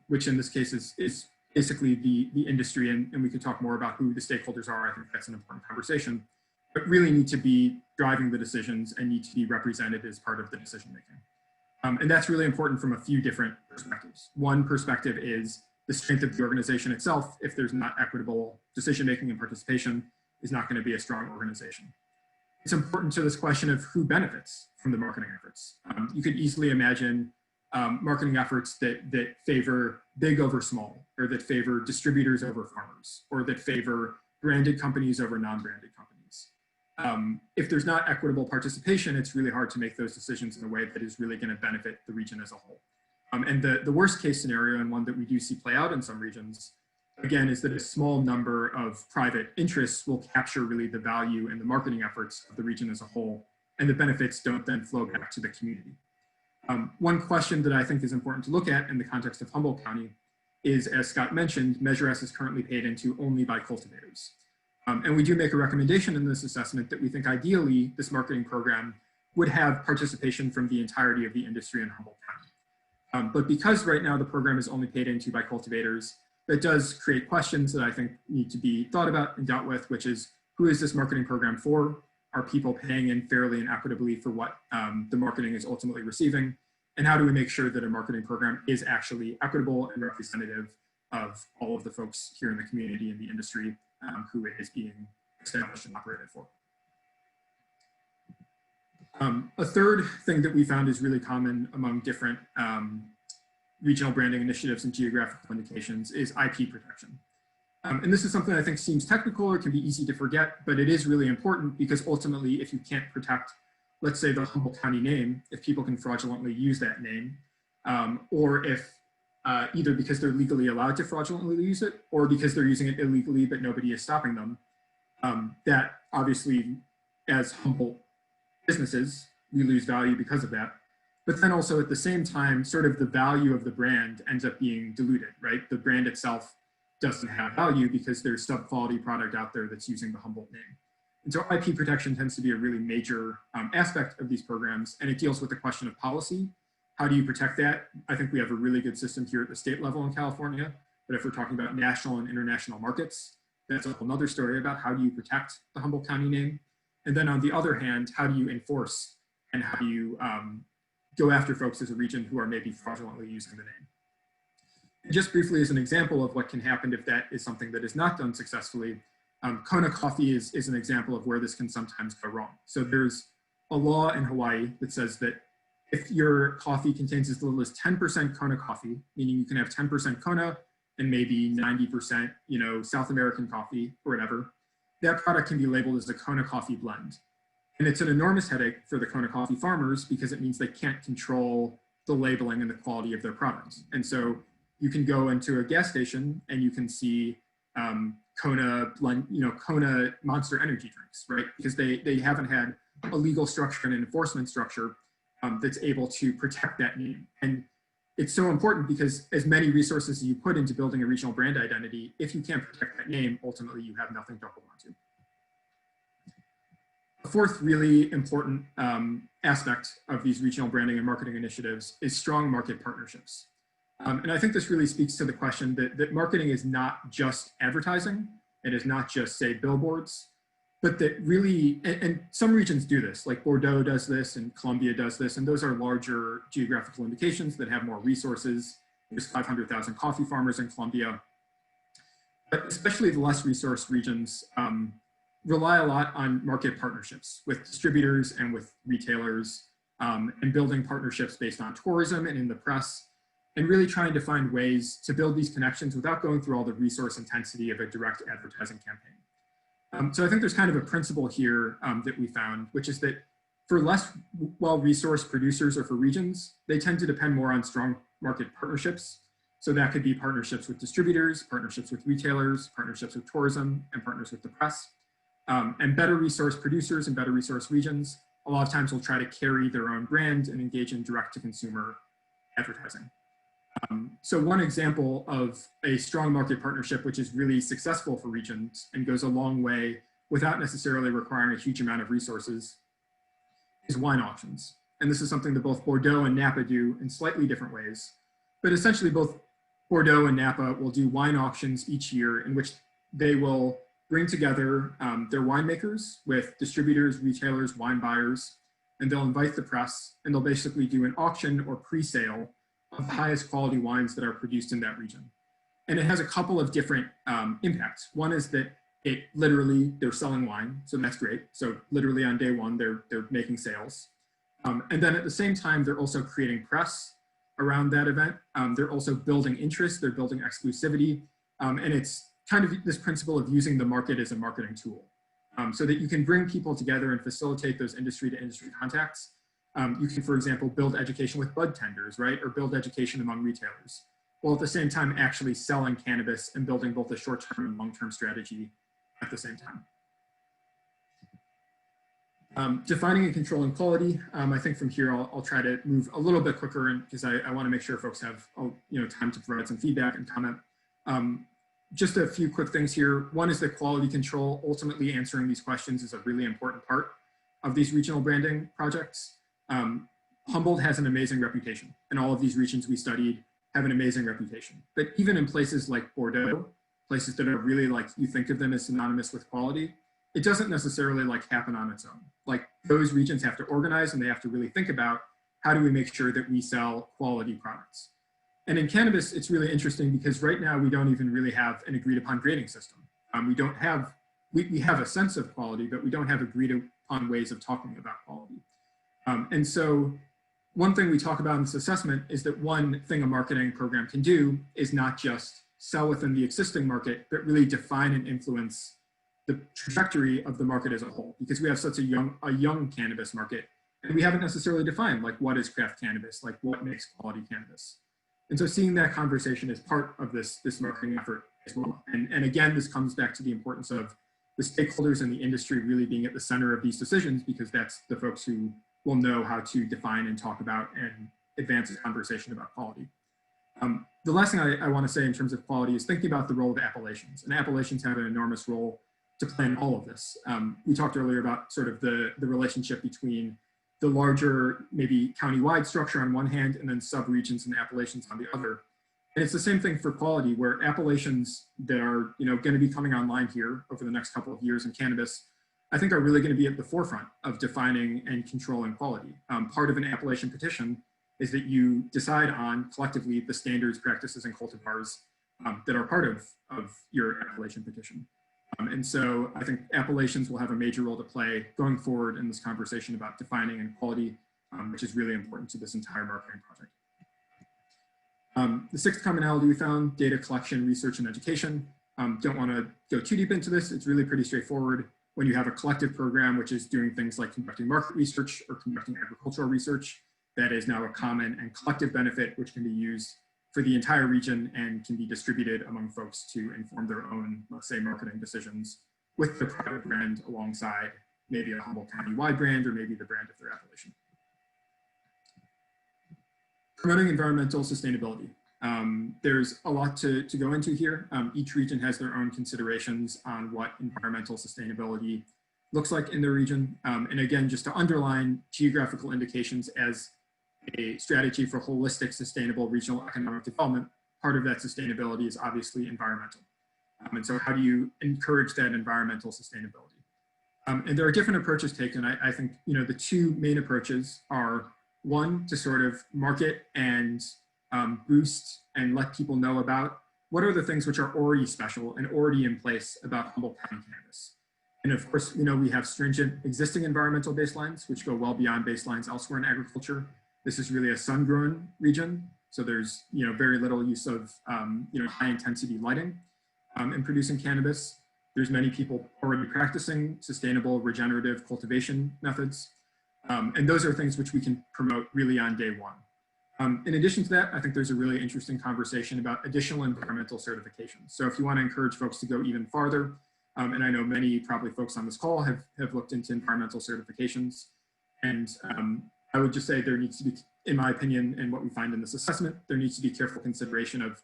which in this case is basically the industry, and we can talk more about who the stakeholders are. I think that's an important conversation, but really need to be driving the decisions and need to be represented as part of the decision-making. And that's really important from a few different perspectives. One perspective is the strength of the organization itself. If there's not equitable decision-making and participation, is not going to be a strong organization. It's important to this question of who benefits from the marketing efforts. You could easily imagine marketing efforts that favor big over small, or that favor distributors over farmers, or that favor branded companies over non-branded companies. If there's not equitable participation, it's really hard to make those decisions in a way that is really going to benefit the region as a whole. And the worst case scenario, and one that we do see play out in some regions, again, is that a small number of private interests will capture really the value and the marketing efforts of the region as a whole, and the benefits don't then flow back to the community. One question that I think is important to look at in the context of Humboldt County is, as Scott mentioned, Measure S is currently paid into only by cultivators. And we do make a recommendation in this assessment that we think ideally this marketing program would have participation from the entirety of the industry in Humboldt County. But because right now the program is only paid into by cultivators, that does create questions that I think need to be thought about and dealt with, which is, who is this marketing program for? Are people paying in fairly and equitably for what the marketing is ultimately receiving? And how do we make sure that a marketing program is actually equitable and representative of all of the folks here in the community and the industry who it is being established and operated for? A third thing that we found is really common among different regional branding initiatives and geographical indications is IP protection. And this is something I think seems technical or can be easy to forget, but it is really important because ultimately if you can't protect, let's say, the Humboldt County name, if people can fraudulently use that name, or if either because they're legally allowed to fraudulently use it or because they're using it illegally but nobody is stopping them, that obviously as Humboldt businesses, we lose value because of that. But then also at the same time, sort of the value of the brand ends up being diluted, right? The brand itself doesn't have value because there's sub-quality product out there that's using the Humboldt name. And so IP protection tends to be a really major aspect of these programs, and it deals with the question of policy. How do you protect that? I think we have a really good system here at the state level in California, but if we're talking about national and international markets, that's a whole nother story about how do you protect the Humboldt County name? And then on the other hand, how do you enforce and how do you go after folks as a region who are maybe fraudulently using the name? And just briefly as an example of what can happen if that is something that is not done successfully, Kona Coffee is an example of where this can sometimes go wrong. So there's a law in Hawaii that says that if your coffee contains as little as 10% Kona coffee, meaning you can have 10% Kona and maybe 90%, South American coffee or whatever, that product can be labeled as a Kona coffee blend. And it's an enormous headache for the Kona coffee farmers because it means they can't control the labeling and the quality of their products. And so you can go into a gas station and you can see Kona blend, Kona Monster energy drinks, right? Because they haven't had a legal structure and an enforcement structure that's able to protect that name. And it's so important because as many resources as you put into building a regional brand identity, if you can't protect that name, ultimately you have nothing to hold on to. The fourth really important aspect of these regional branding and marketing initiatives is strong market partnerships. And I think this really speaks to the question that marketing is not just advertising. It is not just, say, billboards, but that really, and some regions do this, like Bordeaux does this and Colombia does this, and those are larger geographical indications that have more resources. There's 500,000 coffee farmers in Colombia. But especially the less resourced regions rely a lot on market partnerships with distributors and with retailers and building partnerships based on tourism and in the press, and really trying to find ways to build these connections without going through all the resource intensity of a direct advertising campaign. So I think there's kind of a principle here that we found, which is that for less well-resourced producers or for regions, they tend to depend more on strong market partnerships. So that could be partnerships with distributors, partnerships with retailers, partnerships with tourism, and partners with the press. And better resource producers and better resource regions, a lot of times will try to carry their own brand and engage in direct-to-consumer advertising. So one example of a strong market partnership, which is really successful for regions and goes a long way without necessarily requiring a huge amount of resources, is wine auctions. And this is something that both Bordeaux and Napa do in slightly different ways. But essentially both Bordeaux and Napa will do wine auctions each year in which they will bring together their winemakers with distributors, retailers, wine buyers, and they'll invite the press, and they'll basically do an auction or pre-sale of the highest quality wines that are produced in that region. And it has a couple of different impacts. One is that they're selling wine, so that's great. So literally on day one, they're making sales. And then at the same time, they're also creating press around that event. They're also building interest, they're building exclusivity. And it's kind of this principle of using the market as a marketing tool so that you can bring people together and facilitate those industry to industry contacts. You can, for example, build education with bud tenders, right? Or build education among retailers, while at the same time actually selling cannabis and building both a short-term and long-term strategy at the same time. Defining and controlling quality. I think from here, I'll try to move a little bit quicker because I want to make sure folks have time to provide some feedback and comment. Just a few quick things here. One is that quality control. Ultimately answering these questions is a really important part of these regional branding projects. Humboldt has an amazing reputation, and all of these regions we studied have an amazing reputation. But even in places like Bordeaux, places that are really like, you think of them as synonymous with quality, it doesn't necessarily like happen on its own. Like those regions have to organize and they have to really think about how do we make sure that we sell quality products. And in cannabis, it's really interesting because right now we don't even really have an agreed upon grading system. We have a sense of quality, but we don't have agreed upon ways of talking about quality. And so one thing we talk about in this assessment is that one thing a marketing program can do is not just sell within the existing market, but really define and influence the trajectory of the market as a whole, because we have such a young cannabis market, and we haven't necessarily defined like what is craft cannabis, like what makes quality cannabis. And so seeing that conversation is part of this marketing effort as well. And again, this comes back to the importance of the stakeholders in the industry really being at the center of these decisions, because that's the folks who will know how to define and talk about and advance the conversation about quality. The last thing I want to say in terms of quality is thinking about the role of appellations. And appellations have an enormous role to play in all of this. We talked earlier about sort of the relationship between the larger, maybe county-wide structure on one hand, and then sub-regions and appellations on the other. And it's the same thing for quality, where appellations that are going to be coming online here over the next couple of years in cannabis, I think are really going to be at the forefront of defining and controlling quality. Part of an appellation petition is that you decide on collectively the standards, practices, and cultivars that are part of your appellation petition. And so I think appellations will have a major role to play going forward in this conversation about defining inequality, which is really important to this entire marketing project. The sixth commonality we found, data collection, research, and education. Don't want to go too deep into this. It's really pretty straightforward. When you have a collective program, which is doing things like conducting market research or conducting agricultural research, that is now a common and collective benefit, which can be used for the entire region and can be distributed among folks to inform their own, let's say, marketing decisions with the private brand alongside maybe a Humboldt County-wide brand or maybe the brand of their appellation. Promoting environmental sustainability. There's a lot to go into here. Each region has their own considerations on what environmental sustainability looks like in their region. And again, just to underline geographical indications as a strategy for holistic, sustainable regional economic development, part of that sustainability is obviously environmental. And so how do you encourage that environmental sustainability? And there are different approaches taken. I think, the two main approaches are one, to sort of market and boost and let people know about what are the things which are already special and already in place about Humboldt County cannabis. And of course, we have stringent existing environmental baselines, which go well beyond baselines elsewhere in agriculture. This is really a sun-grown region, so there's very little use of high intensity lighting in producing cannabis. There's many people already practicing sustainable regenerative cultivation methods. And those are things which we can promote really on day one. In addition to that, I think there's a really interesting conversation about additional environmental certifications. So if you want to encourage folks to go even farther, and I know many probably folks on this call have looked into environmental certifications, and I would just say there needs to be, in my opinion, and what we find in this assessment, there needs to be careful consideration of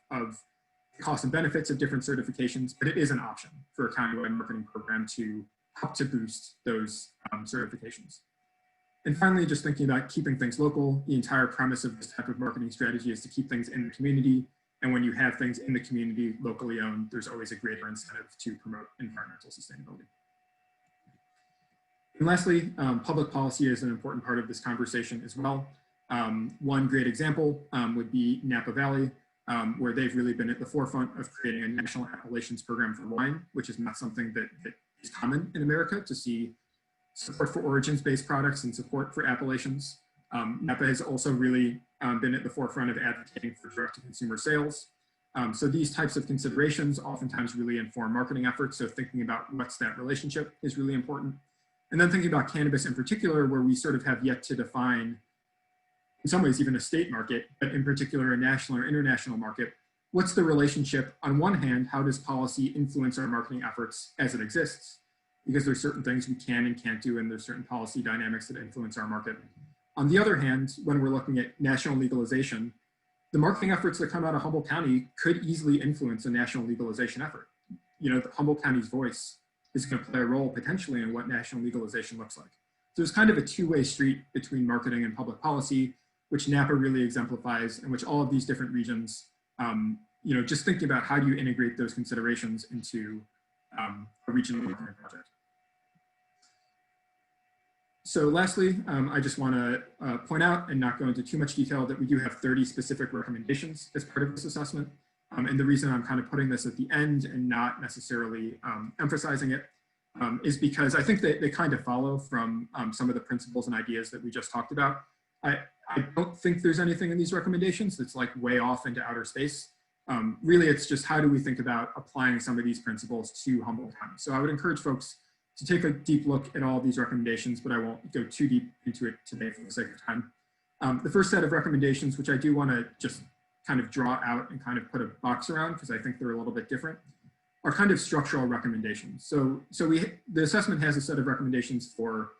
the costs and benefits of different certifications, but it is an option for a countywide marketing program to help to boost those certifications. And finally, just thinking about keeping things local, the entire premise of this type of marketing strategy is to keep things in the community. And when you have things in the community locally owned, there's always a greater incentive to promote environmental sustainability. And lastly, public policy is an important part of this conversation as well. One great example would be Napa Valley, where they've really been at the forefront of creating a national appellations program for wine, which is not something that is common in America to see support for origins-based products and support for appellations. Napa has also really been at the forefront of advocating for direct-to-consumer sales. So these types of considerations oftentimes really inform marketing efforts. So thinking about what's that relationship is really important. And then thinking about cannabis in particular, where we sort of have yet to define, in some ways even a state market, but in particular a national or international market. What's the relationship? On one hand, how does policy influence our marketing efforts as it exists? Because there's certain things we can and can't do, and there's certain policy dynamics that influence our market. On the other hand, when we're looking at national legalization, the marketing efforts that come out of Humboldt County could easily influence a national legalization effort. Humboldt County's voice is going to play a role potentially in what national legalization looks like. So there's kind of a two-way street between marketing and public policy, which Napa really exemplifies, and which all of these different regions, just thinking about how do you integrate those considerations into a regional marketing project. So lastly, I just want to point out and not go into too much detail that we do have 30 specific recommendations as part of this assessment. And the reason I'm kind of putting this at the end and not necessarily emphasizing it is because I think that they kind of follow from some of the principles and ideas that we just talked about. I don't think there's anything in these recommendations that's like way off into outer space. Really, it's just how do we think about applying some of these principles to Humboldt County. So I would encourage folks to take a deep look at all of these recommendations, but I won't go too deep into it today for the sake of time. The first set of recommendations, which I do want to just kind of draw out and kind of put a box around because I think they're a little bit different, are kind of structural recommendations. So the assessment has a set of recommendations for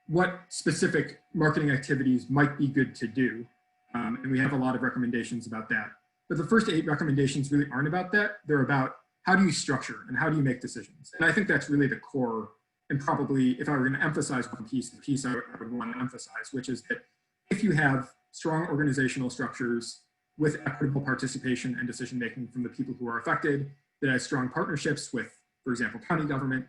what specific marketing activities might be good to do. And we have a lot of recommendations about that. But the first 8 recommendations really aren't about that. They're about how do you structure and how do you make decisions? And I think that's really the core, and probably if I were going to emphasize one piece, the piece I would want to emphasize, which is that if you have strong organizational structures with equitable participation and decision-making from the people who are affected, that has strong partnerships with, for example, county government,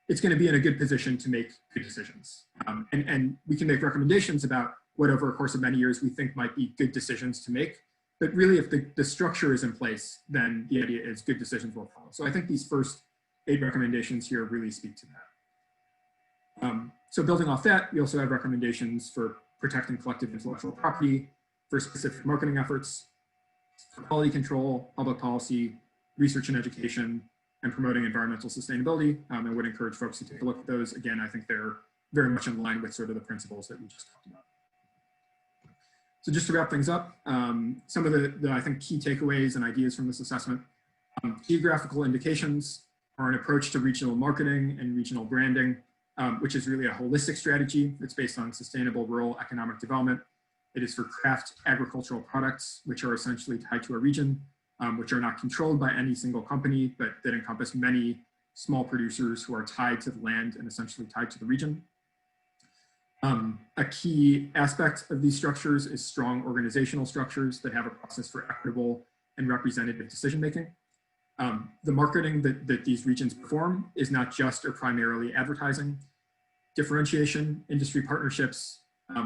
it's going to be in a good position to make good decisions. And we can make recommendations about what over a course of many years we think might be good decisions to make. But really, if the structure is in place, then the idea is good decisions will follow. So I think these first 8 recommendations here really speak to that. So building off that, we also have recommendations for protecting collective intellectual property, for specific marketing efforts, for quality control, public policy, research and education, and promoting environmental sustainability. I would encourage folks to take a look at those. Again, I think they're very much in line with sort of the principles that we just talked about. So just to wrap things up, some of the I think, key takeaways and ideas from this assessment. Geographical indications are an approach to regional marketing and regional branding, which is really a holistic strategy. It's based on sustainable rural economic development. It is for craft agricultural products, which are essentially tied to a region, which are not controlled by any single company, but that encompass many small producers who are tied to the land and essentially tied to the region. A key aspect of these structures is strong organizational structures that have a process for equitable and representative decision-making. The marketing that these regions perform is not just or primarily advertising. Differentiation, industry partnerships,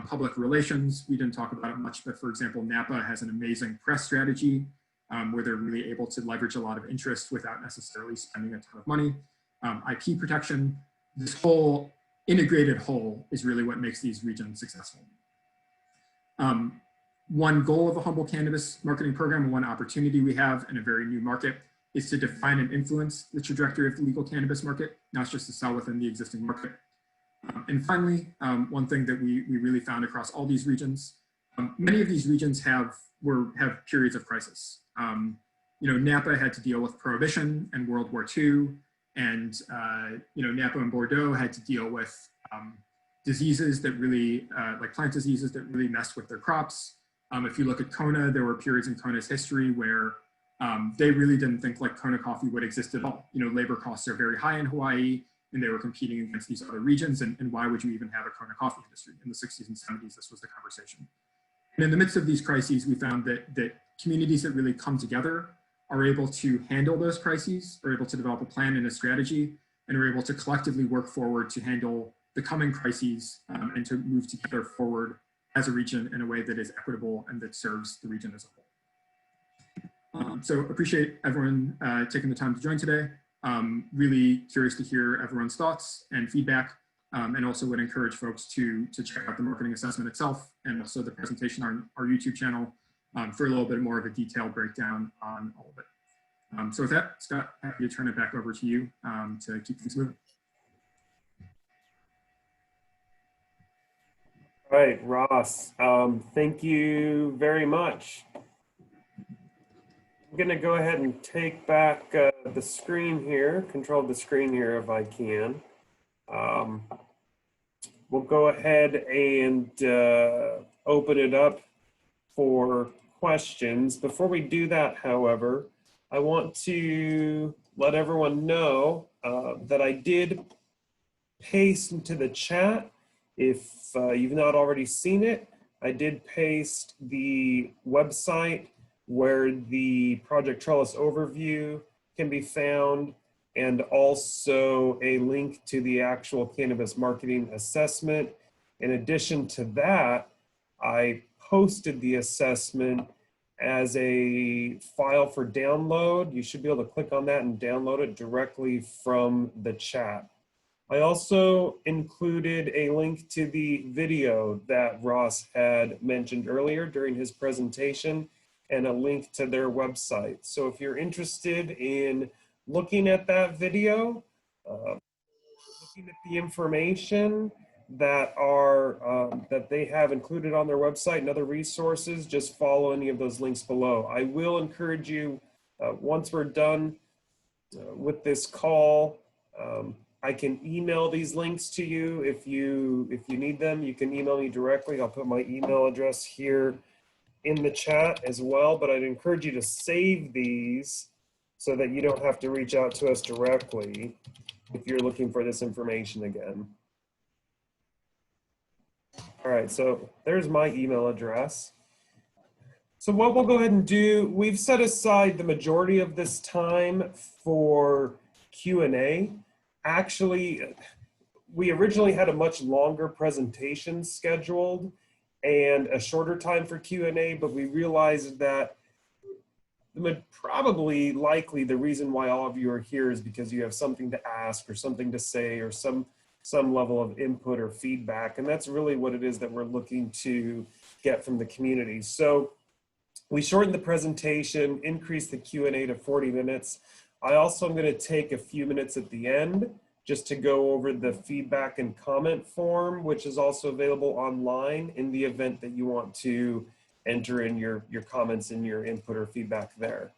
public relations. We didn't talk about it much, but for example, Napa has an amazing press strategy where they're really able to leverage a lot of interest without necessarily spending a ton of money. IP protection. This whole integrated whole is really what makes these regions successful. One goal of a Humboldt cannabis marketing program, and one opportunity we have in a very new market, is to define and influence the trajectory of the legal cannabis market, not just to sell within the existing market. And finally, one thing that we really found across all these regions, many of these regions have periods of crisis. Napa had to deal with Prohibition and World War II, and Napa and Bordeaux had to deal with diseases that really, like plant diseases that really messed with their crops. If you look at Kona, there were periods in Kona's history where they really didn't think like Kona coffee would exist at all. Labor costs are very high in Hawaii, and they were competing against these other regions, and why would you even have a Kona coffee industry? In the 60s and 70s, this was the conversation. And in the midst of these crises, we found that communities that really come together are able to handle those crises, are able to develop a plan and a strategy, and are able to collectively work forward to handle the coming crises and to move together forward as a region in a way that is equitable and that serves the region as a whole. So appreciate everyone taking the time to join today. Really curious to hear everyone's thoughts and feedback, and also would encourage folks to check out the marketing assessment itself and also the presentation on our YouTube channel for a little bit more of a detailed breakdown on all of it. So with that, Scott, happy to turn it back over to you to keep things moving. All right, Ross, thank you very much. I'm gonna go ahead and take back the screen here, control the screen here if I can. We'll go ahead and open it up for questions. Before we do that, however, I want to let everyone know that I did paste into the chat, if you've not already seen it, I did paste the website where the Project Trellis overview can be found, and also a link to the actual cannabis marketing assessment. In addition to that, I posted the assessment as a file for download. You should be able to click on that and download it directly from the chat. I also included a link to the video that Ross had mentioned earlier during his presentation, and a link to their website. So if you're interested in looking at that video, looking at the information that that they have included on their website and other resources, just follow any of those links below. I will encourage you, once we're done with this call, I can email these links to you if you need them. You can email me directly. I'll put my email address here in the chat as well, but I'd encourage you to save these so that you don't have to reach out to us directly if you're looking for this information again. All right, so there's my email address. So what we'll go ahead and do, we've set aside the majority of this time for Q&A. Actually, we originally had a much longer presentation scheduled and a shorter time for Q&A, but we realized that probably likely the reason why all of you are here is because you have something to ask or something to say or some level of input or feedback. And that's really what it is that we're looking to get from the community. So we shortened the presentation, increased the Q&A to 40 minutes. I also am going to take a few minutes at the end just to go over the feedback and comment form, which is also available online in the event that you want to enter in your comments and your input or feedback there.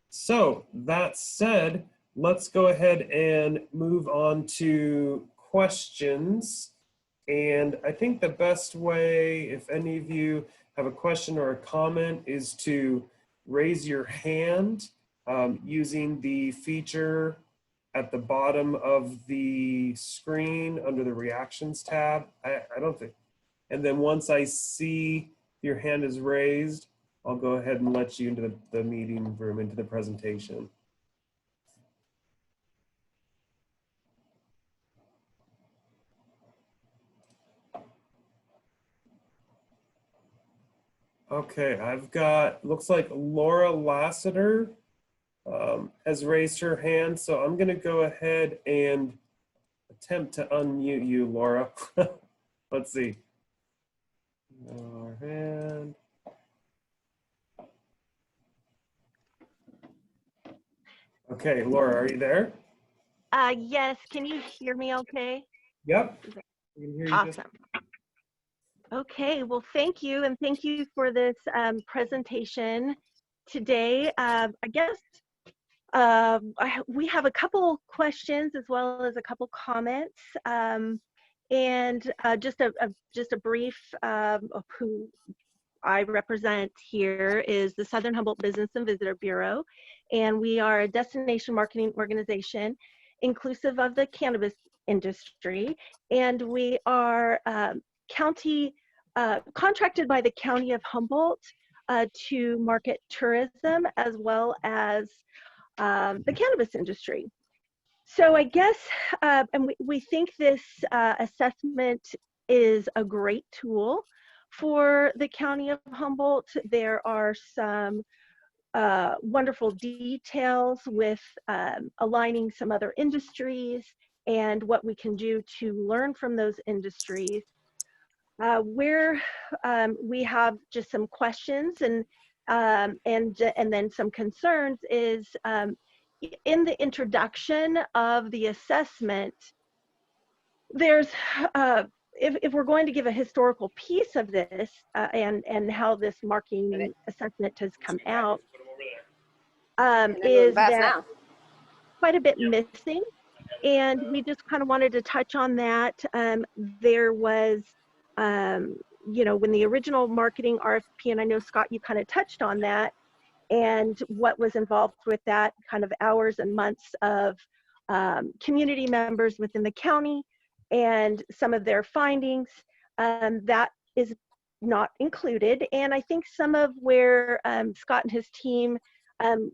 So that said, let's go ahead and move on to questions. And I think the best way, if any of you have a question or a comment, is to raise your hand using the feature at the bottom of the screen under the reactions tab. I don't think, and then once I see your hand is raised, I'll go ahead and let you into the meeting room, into the presentation. Okay, I've got, looks like Laura Lassiter has raised her hand. So I'm gonna go ahead and attempt to unmute you, Laura. Let's see. Hand. Okay, Laura, are you there? Yes, can you hear me okay? Yep. I can hear you. Awesome. Okay, well, thank you. And thank you for this presentation today. I guess we have a couple questions as well as a couple comments. And just a brief of who I represent here is the Southern Humboldt Business and Visitor Bureau. And we are a destination marketing organization inclusive of the cannabis industry. And we are contracted by the County of Humboldt to market tourism as well as the cannabis industry. So I guess, and we think this assessment is a great tool for the County of Humboldt. There are some wonderful details with aligning some other industries and what we can do to learn from those industries. Where we have just some questions and then some concerns is in the introduction of the assessment, there's if we're going to give a historical piece of this and how this marketing assessment has come out, is that quite a bit missing. And we just kind of wanted to touch on that. There was, you know, when the original marketing RFP, and I know Scott, you kind of touched on that, and what was involved with that, kind of hours and months of community members within the county and some of their findings, that is not included. And I think some of where Scott and his team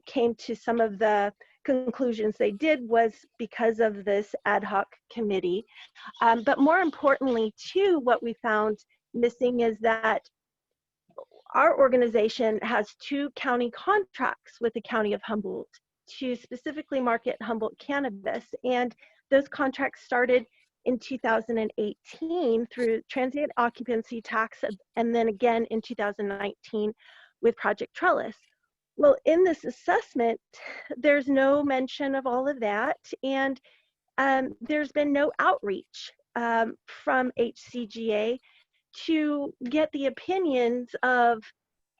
came to some of the conclusions they did was because of this ad hoc committee. But more importantly too, what we found missing is that our organization has 2 county contracts with the County of Humboldt to specifically market Humboldt cannabis. And those contracts started in 2018 through transient occupancy tax, and then again in 2019 with Project Trellis. Well, in this assessment, there's no mention of all of that, and there's been no outreach from HCGA to get the opinions of,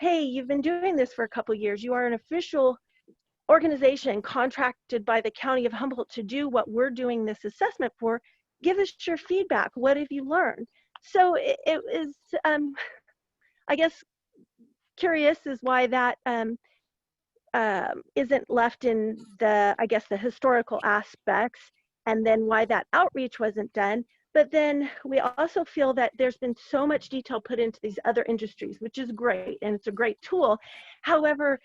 hey, you've been doing this for a couple of years. You are an official organization contracted by the County of Humboldt to do what we're doing this assessment for. Give us your feedback. What have you learned? So it is, I guess, curious is why that isn't left in the, I guess, the historical aspects, and then why that outreach wasn't done. But then we also feel that there's been so much detail put into these other industries, which is great, and it's a great tool. However,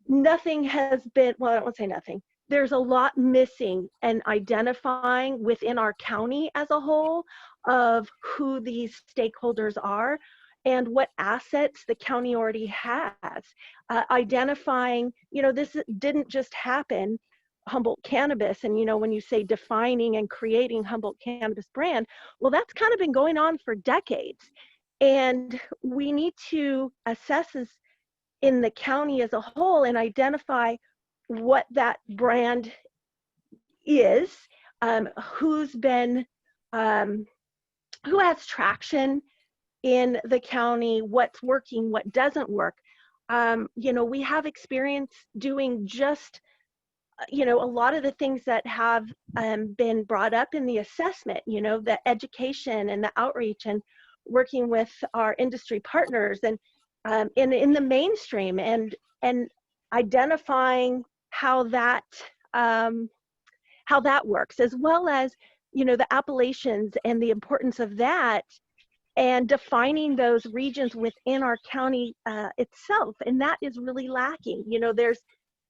nothing has been, well, I don't want to say nothing. There's a lot missing and identifying within our county as a whole of who these stakeholders are and what assets the county already has. Identifying, this didn't just happen, Humboldt Cannabis, and when you say defining and creating Humboldt Cannabis brand, well, that's kind of been going on for decades. And we need to assess this in the county as a whole and identify what that brand is, who's been, who has traction in the county, what's working, what doesn't work. We have experience doing just, a lot of the things that have been brought up in the assessment, the education and the outreach and working with our industry partners and in the mainstream and identifying how that works, as well as, the appellations and the importance of that, and defining those regions within our county itself. And that is really lacking.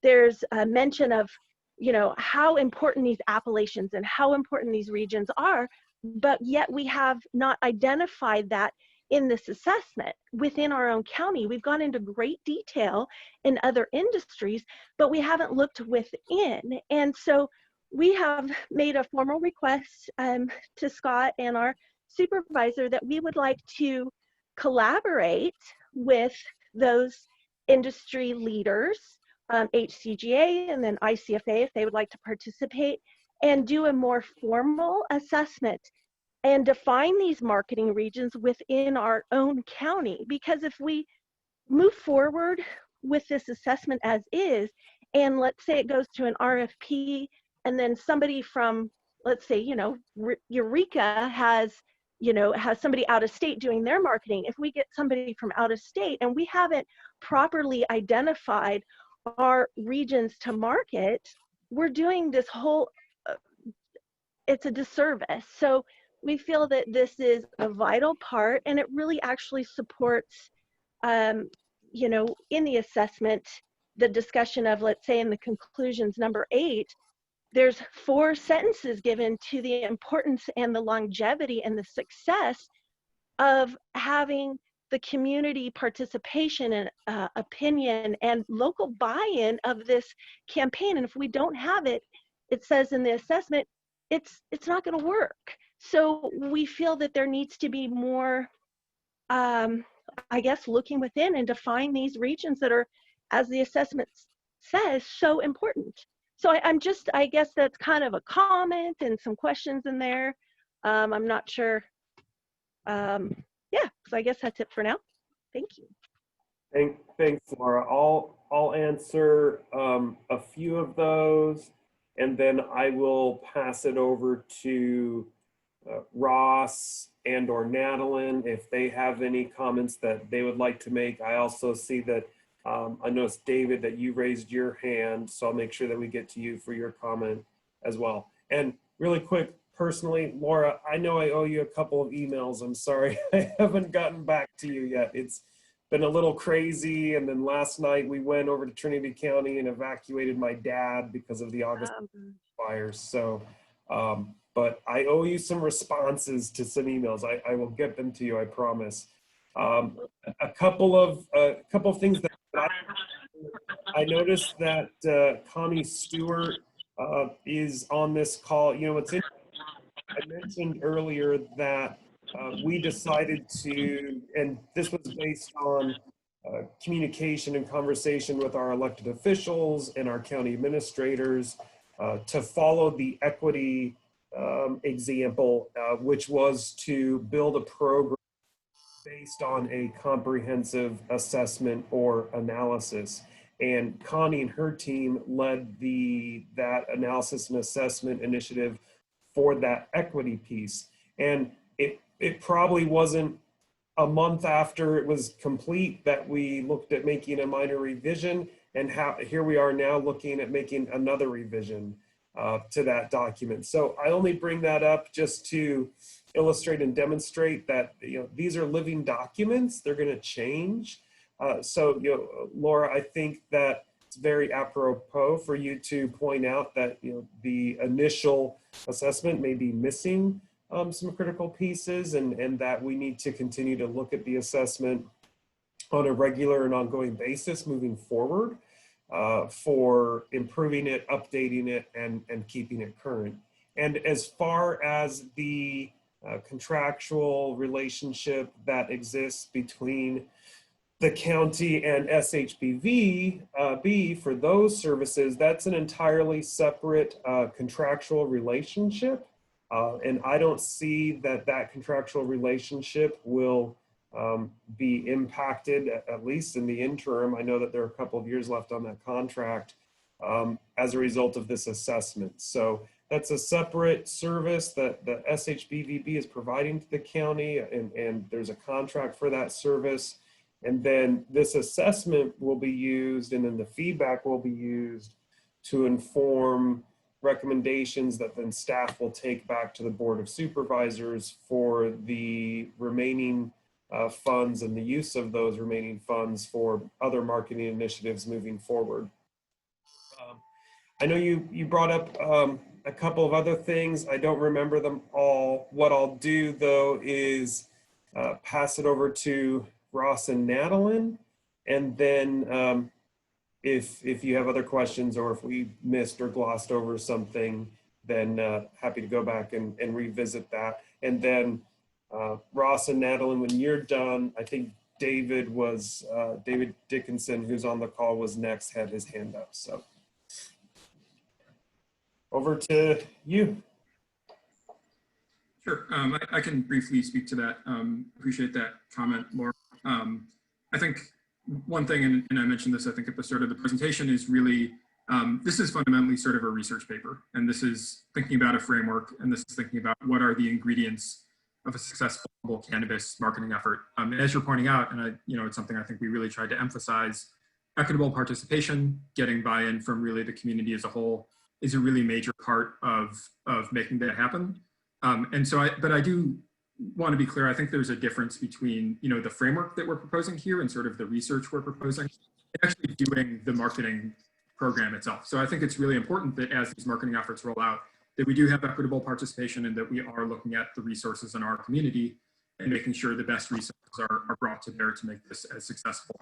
There's a mention of, how important these appellations and how important these regions are, but yet we have not identified that in this assessment within our own county. We've gone into great detail in other industries, but we haven't looked within. And so we have made a formal request to Scott and our supervisor that we would like to collaborate with those industry leaders, HCGA and then ICFA, if they would like to participate, and do a more formal assessment and define these marketing regions within our own county. Because if we move forward with this assessment as is, and let's say it goes to an RFP, and then somebody from, let's say, Eureka has somebody out of state doing their marketing. If we get somebody from out of state and we haven't properly identified our regions to market, we're doing this whole, it's a disservice. So we feel that this is a vital part, and it really actually supports, in the assessment, the discussion of, let's say in the conclusions, number 8, there's 4 sentences given to the importance and the longevity and the success of having the community participation and opinion and local buy-in of this campaign. And if we don't have it, it says in the assessment, it's not going to work. So we feel that there needs to be more, looking within and define these regions that are, as the assessment says, so important. So I guess that's kind of a comment and some questions in there. I'm not sure. So I guess that's it for now. Thank you. Thanks, Laura. I'll answer a few of those, and then I will pass it over to Ross and or Nadeline if they have any comments that they would like to make. I also see that I noticed, David, that you raised your hand, so I'll make sure that we get to you for your comment as well. And really quick, personally, Laura, I know I owe you a couple of emails. I'm sorry I haven't gotten back to you yet. It's been a little crazy, and then last night we went over to Trinity County and evacuated my dad because of the August fires. So, but I owe you some responses to some emails. I will get them to you, I promise. A couple of things that I noticed that Connie Stewart is on this call. It's interesting. I mentioned earlier that we decided to, and this was based on communication and conversation with our elected officials and our county administrators, to follow the equity example, which was to build a program based on a comprehensive assessment or analysis. And Connie and her team led that analysis and assessment initiative for that equity piece. And it probably wasn't a month after it was complete that we looked at making a minor revision, and here we are now looking at making another revision to that document. So I only bring that up just to illustrate and demonstrate that these are living documents. They're going to change. So Laura, I think that it's very apropos for you to point out that the initial assessment may be missing some critical pieces, and that we need to continue to look at the assessment on a regular and ongoing basis moving forward for improving it, updating it, and keeping it current. And as far as the contractual relationship that exists between the county and SHBV for those services, that's an entirely separate contractual relationship. And I don't see that that contractual relationship will be impacted, at least in the interim. I know that there are a couple of years left on that contract as a result of this assessment. So that's a separate service that the SHBVB is providing to the county, and there's a contract for that service. And then this assessment will be used, and then the feedback will be used to inform recommendations that then staff will take back to the Board of Supervisors for the remaining funds and the use of those remaining funds for other marketing initiatives moving forward. I know you brought up a couple of other things. I don't remember them all. What I'll do though is pass it over to Ross and Natalie, and then if you have other questions, or if we missed or glossed over something, then happy to go back and revisit that. And then Ross and Natalie, when you're done, I think David Dickinson, who's on the call, was next, had his hand up. So over to you. Sure, I can briefly speak to that. Appreciate that comment, Laura. I think one thing, and I mentioned this, I think at the start of the presentation, is really, this is fundamentally sort of a research paper, and this is thinking about a framework, and this is thinking about what are the ingredients of a successful cannabis marketing effort. As you're pointing out, and it's something I think we really tried to emphasize, equitable participation, getting buy-in from really the community as a whole, is a really major part of making that happen. But I do want to be clear. I think there's a difference between, the framework that we're proposing here and sort of the research we're proposing, and actually doing the marketing program itself. So I think it's really important that as these marketing efforts roll out, that we do have equitable participation, and that we are looking at the resources in our community and making sure the best resources are brought to bear to make this as successful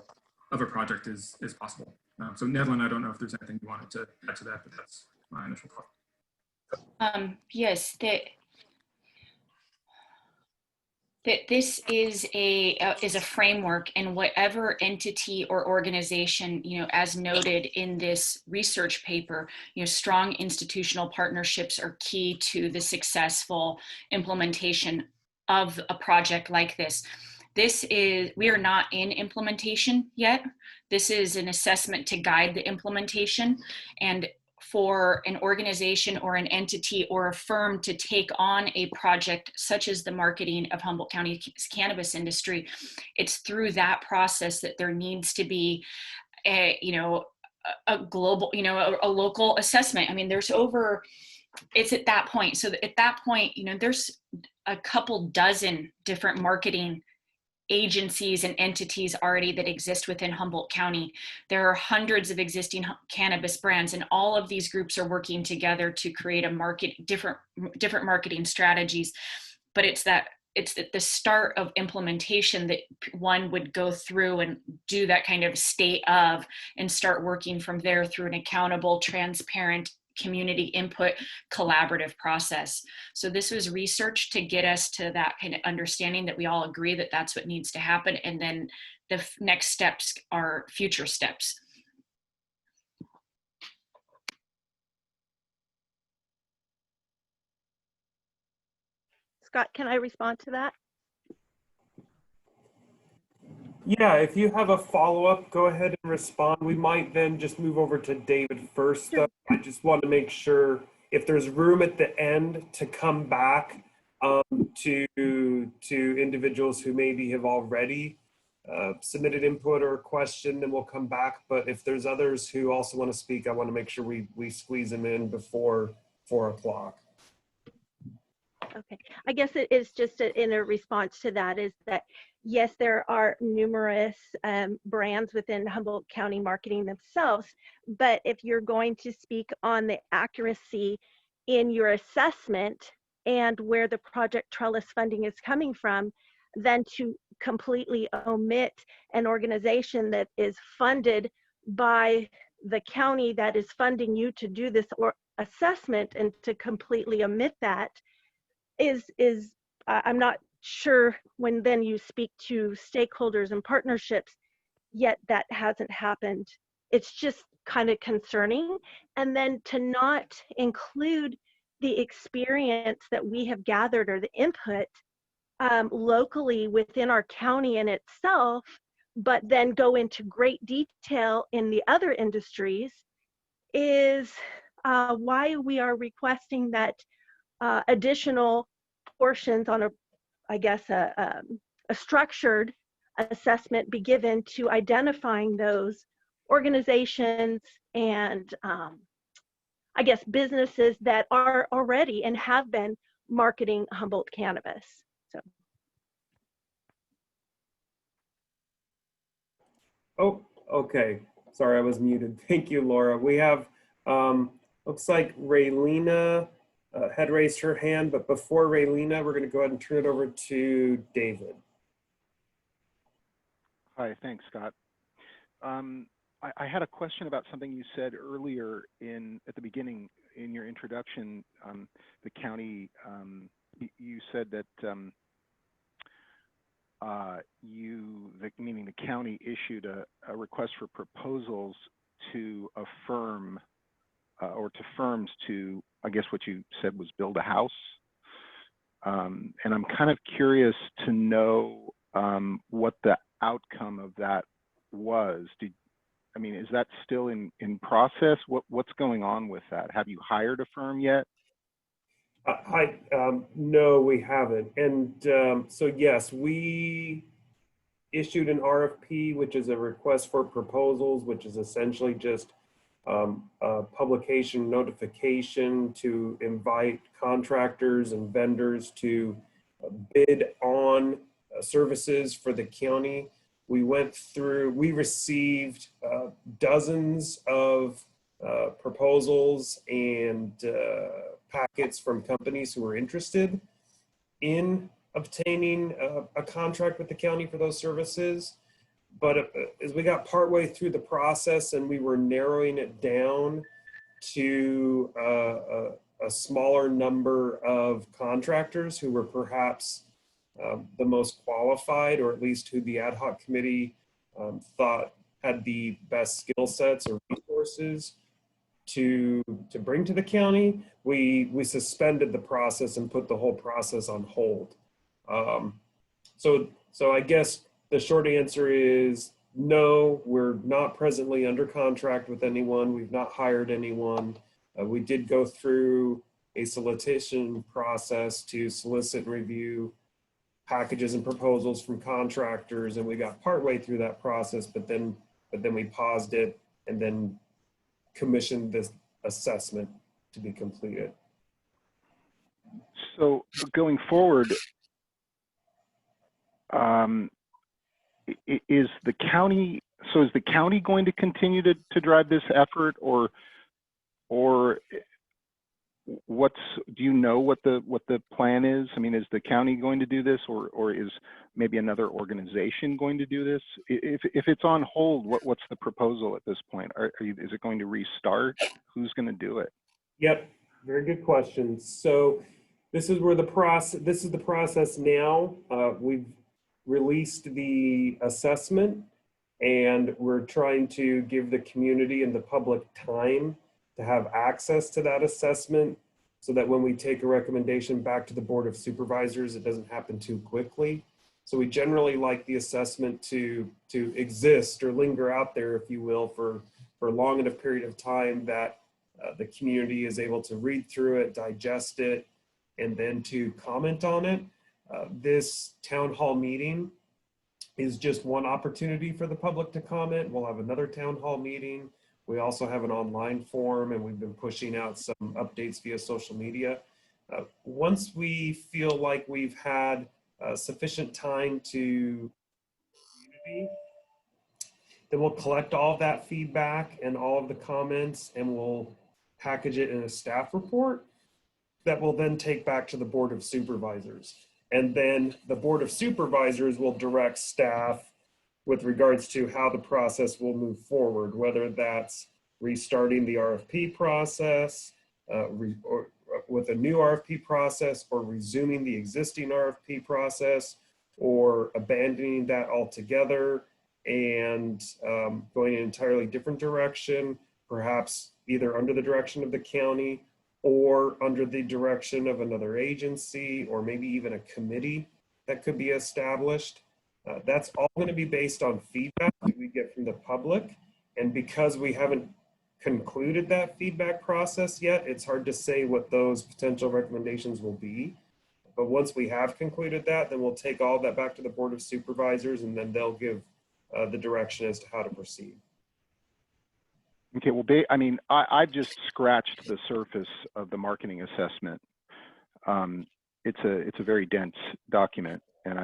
of a project as possible. So Nevlin, I don't know if there's anything you wanted to add to that, but that's my initial thought. Yes, that this is a framework, and whatever entity or organization, as noted in this research paper, strong institutional partnerships are key to the successful implementation of a project like this. We are not in implementation yet. This is an assessment to guide the implementation, and for an organization or an entity or a firm to take on a project such as the marketing of Humboldt County's cannabis industry, it's through that process that there needs to be a global, a local assessment. I mean, it's at that point. So at that point, there's a couple dozen different marketing agencies and entities already that exist within Humboldt County. There are hundreds of existing cannabis brands, and all of these groups are working together to create different marketing strategies. But it's at the start of implementation that one would go through and do that kind of state of, and start working from there through an accountable, transparent, community input, collaborative process. So this was research to get us to that kind of understanding that we all agree that that's what needs to happen. And then the next steps are future steps. Scott, can I respond to that? Yeah, if you have a follow-up, go ahead and respond. We might then just move over to David first, though. I just want to make sure if there's room at the end to come back to individuals who maybe have already submitted input or a question, then we'll come back. But if there's others who also want to speak, I want to make sure we squeeze them in before 4 o'clock. Okay, I guess it is just in a response to that, is that yes, there are numerous brands within Humboldt County marketing themselves, but if you're going to speak on the accuracy in your assessment, and where the Project Trellis funding is coming from than to completely omit an organization that is funded by the county that is funding you to do this or assessment, and to completely omit that is I'm not sure, when then you speak to stakeholders and partnerships, yet that hasn't happened. It's just kind of concerning. And then to not include the experience that we have gathered or the input locally within our county in itself, but then go into great detail in the other industries, is why we are requesting that additional portions on a, I guess, a structured assessment be given to identifying those organizations and I guess businesses that are already and have been marketing Humboldt cannabis. So. Oh, okay. Sorry, I was muted. Thank you, Laura. We have, looks like Raylina had raised her hand, but before Raylina, we're going to go ahead and turn it over to David. Hi, thanks, Scott. I had a question about something you said earlier at the beginning in your introduction. The county, you said that meaning the county issued a request for proposals to a firm or to firms to, I guess what you said was build a house. And I'm kind of curious to know what the outcome of that was. I mean, is that still in process? What's going on with that? Have you hired a firm yet? No, we haven't. And so yes, we issued an RFP, which is a request for proposals, which is essentially just a publication notification to invite contractors and vendors to bid on services for the county. We received dozens of proposals and packets from companies who were interested in obtaining a contract with the county for those services. But as we got partway through the process and we were narrowing it down to a smaller number of contractors who were perhaps the most qualified, or at least who the ad hoc committee thought had the best skill sets or resources to bring to the county, we suspended the process and put the whole process on hold. So I guess the short answer is no, we're not presently under contract with anyone. We've not hired anyone. We did go through a solicitation process to solicit and review packages and proposals from contractors, and we got partway through that process, but then we paused it and then commissioned this assessment to be completed. So going forward, is the county going to continue to drive this effort, or do you know what the plan is? I mean, is the county going to do this, or is maybe another organization going to do this? If it's on hold, what's the proposal at this point? Is it going to restart? Who's going to do it? Yep, very good question. So this is where the process now. We've released the assessment, and we're trying to give the community and the public time to have access to that assessment, so that when we take a recommendation back to the Board of Supervisors, it doesn't happen too quickly. So we generally like the assessment to exist or linger out there, if you will, for a long enough period of time that the community is able to read through it, digest it, and then to comment on it. This town hall meeting is just one opportunity for the public to comment. We'll have another town hall meeting. We also have an online forum, and we've been pushing out some updates via social media. Once we feel like we've had sufficient time to community, then we'll collect all of that feedback and all of the comments, and we'll package it in a staff report. that we'll then take back to the Board of Supervisors. And then the Board of Supervisors will direct staff with regards to how the process will move forward, whether that's restarting the RFP process, or with a new RFP process, or resuming the existing RFP process, or abandoning that altogether and going in an entirely different direction, perhaps either under the direction of the county or under the direction of another agency, or maybe even a committee that could be established. That's all going to be based on feedback that we get from the public. And because we haven't concluded that feedback process yet, it's hard to say what those potential recommendations will be. But once we have concluded that, then we'll take all that back to the Board of Supervisors, and then they'll give the direction as to how to proceed. Okay, well, I mean, I've just scratched the surface of the marketing assessment. It's a very dense document, and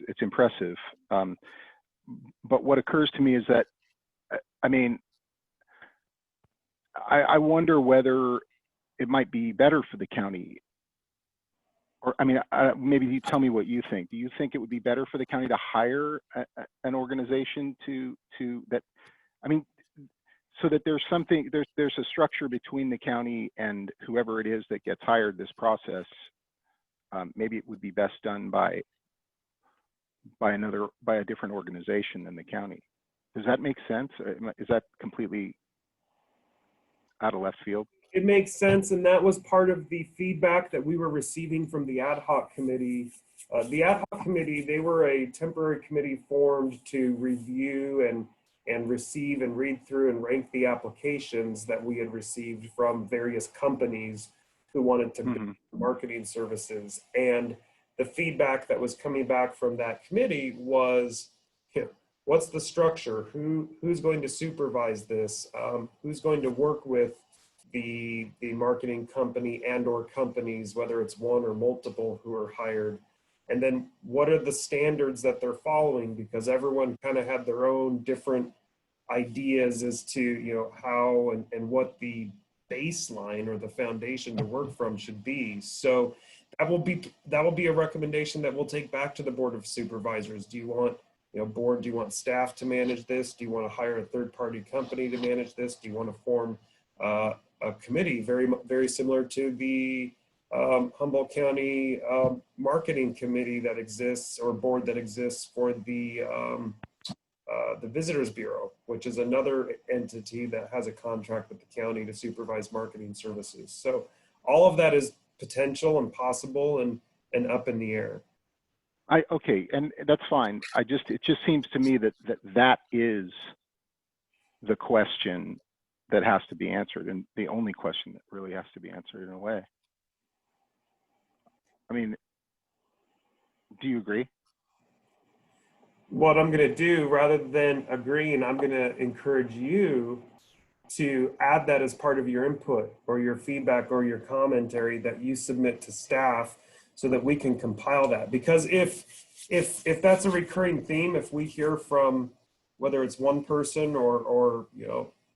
it's impressive. But what occurs to me is that, I mean, I wonder whether it might be better for the county, or I mean, maybe you tell me what you think. Do you think it would be better for the county to hire an organization to that? I mean, so that there's something, there's a structure between the county and whoever it is that gets hired this process. Maybe it would be best done by a different organization than the county. Does that make sense? Is that completely out of left field? It makes sense, and that was part of the feedback that we were receiving from the ad hoc committee. The ad hoc committee, they were a temporary committee formed to review and receive and read through and rank the applications that we had received from various companies who wanted to build marketing services. And the feedback that was coming back from that committee was, what's the structure? Who's going to supervise this? Who's going to work with the marketing company and or companies, whether it's one or multiple who are hired? And then what are the standards that they're following? Because everyone kind of had their own different ideas as to, how and what the baseline or the foundation to work from should be. So that will be a recommendation that we'll take back to the Board of Supervisors. Do you want, board, do you want staff to manage this? Do you want to hire a third-party company to manage this? Do you want to form a committee very similar to the Humboldt County Marketing Committee that exists, or board that exists for the Visitors Bureau, which is another entity that has a contract with the county to supervise marketing services. So all of that is potential and possible and up in the air. Okay, and that's fine. It just seems to me that is the question that has to be answered, and the only question that really has to be answered in a way. I mean, do you agree? What I'm going to do, rather than agreeing, I'm going to encourage you to add that as part of your input or your feedback or your commentary that you submit to staff, so that we can compile that. Because if that's a recurring theme, if we hear from, whether it's one person or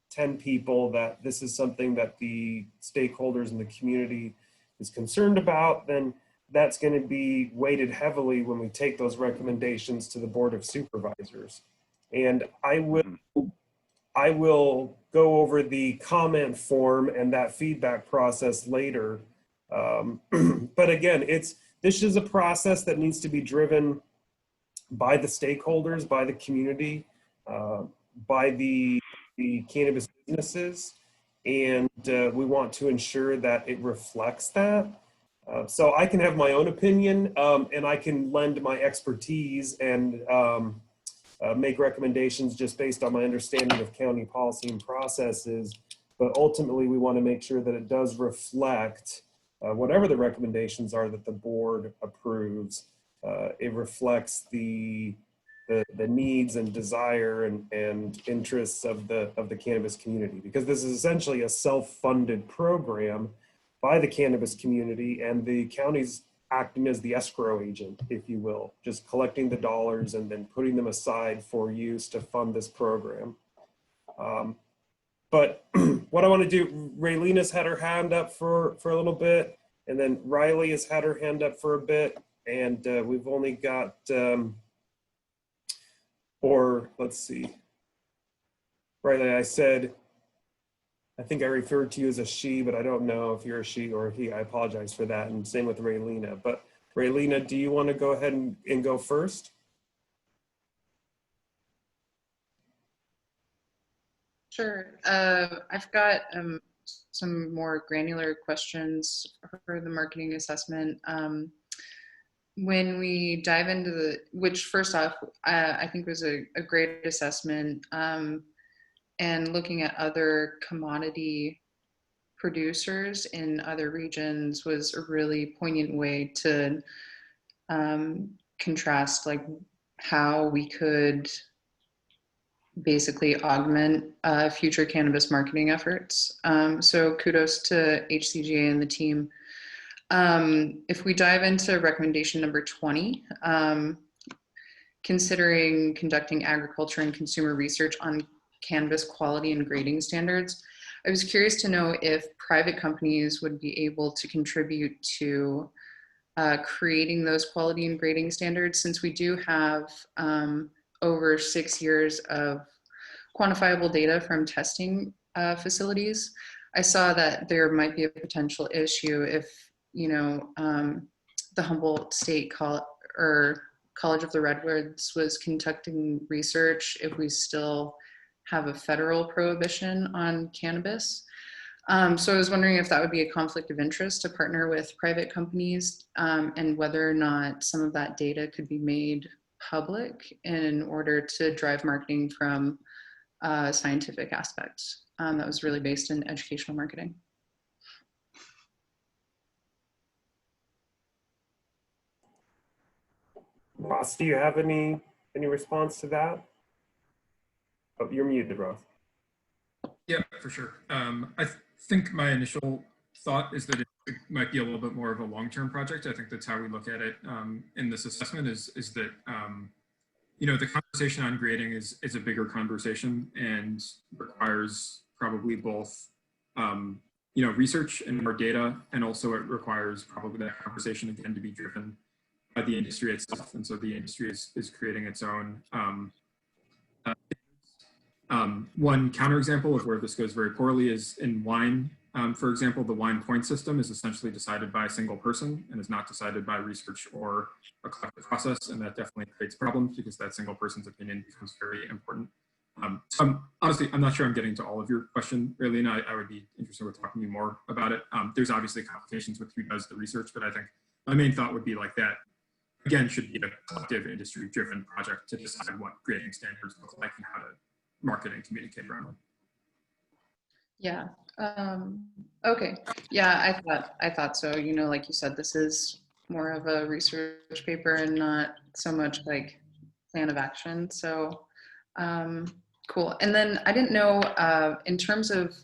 10 people, that this is something that the stakeholders in the community is concerned about, then that's going to be weighted heavily when we take those recommendations to the Board of Supervisors. And I will go over the comment form and that feedback process later. But again, this is a process that needs to be driven by the stakeholders, by the community, by the cannabis businesses, and we want to ensure that it reflects that. So I can have my own opinion, and I can lend my expertise and make recommendations just based on my understanding of county policy and processes. But ultimately, we want to make sure that it does reflect whatever the recommendations are that the board approves. It reflects the needs and desire and interests of the cannabis community, because this is essentially a self-funded program by the cannabis community, and the county's acting as the escrow agent, if you will, just collecting the dollars and then putting them aside for use to fund this program. But what I want to do, Raylina's had her hand up for a little bit. And then Riley has had her hand up for a bit, and we've only got, or let's see. Riley, I think I referred to you as a she, but I don't know if you're a she or a he. I apologize for that. And same with Raylina. But Raylina, do you want to go ahead and go first? Sure. I've got some more granular questions for the marketing assessment. When we dive into which first off, I think was a great assessment, and looking at other commodity producers in other regions was a really poignant way to contrast like how we could basically augment future cannabis marketing efforts. So kudos to HCGA and the team. If we dive into recommendation number 20, considering conducting agriculture and consumer research on cannabis quality and grading standards, I was curious to know if private companies would be able to contribute to creating those quality and grading standards, since we do have over 6 years of quantifiable data from testing facilities. I saw that there might be a potential issue if, you know, the Humboldt State College of the Redwoods was conducting research, if we still have a federal prohibition on cannabis. So I was wondering if that would be a conflict of interest to partner with private companies, and whether or not some of that data could be made public in order to drive marketing from scientific aspects that was really based in educational marketing. Ross, do you have any response to that? Oh, you're muted, Ross. Yeah, for sure. I think my initial thought is that it might be a little bit more of a long-term project. I think that's how we look at it in this assessment is that, you know, the conversation on grading is a bigger conversation and requires probably both, you know, research and more data, and also it requires probably that conversation again to be driven by the industry itself. And so the industry is creating its own one counterexample of where this goes very poorly is in wine. For example, the wine point system is essentially decided by a single person and is not decided by research or a collective process. And that definitely creates problems because that single person's opinion becomes very important. So honestly, I'm not sure I'm getting to all of your question, really, and I would be interested in talking to you more about it. There's obviously complications with who does the research, but I think my main thought would be like that, again, should be a collective industry-driven project to decide what grading standards look like and how to market and communicate around them. Yeah. Okay. Yeah, I thought so. You know, like you said, this is more of a research paper and not so much like plan of action. So cool. And then I didn't know in terms of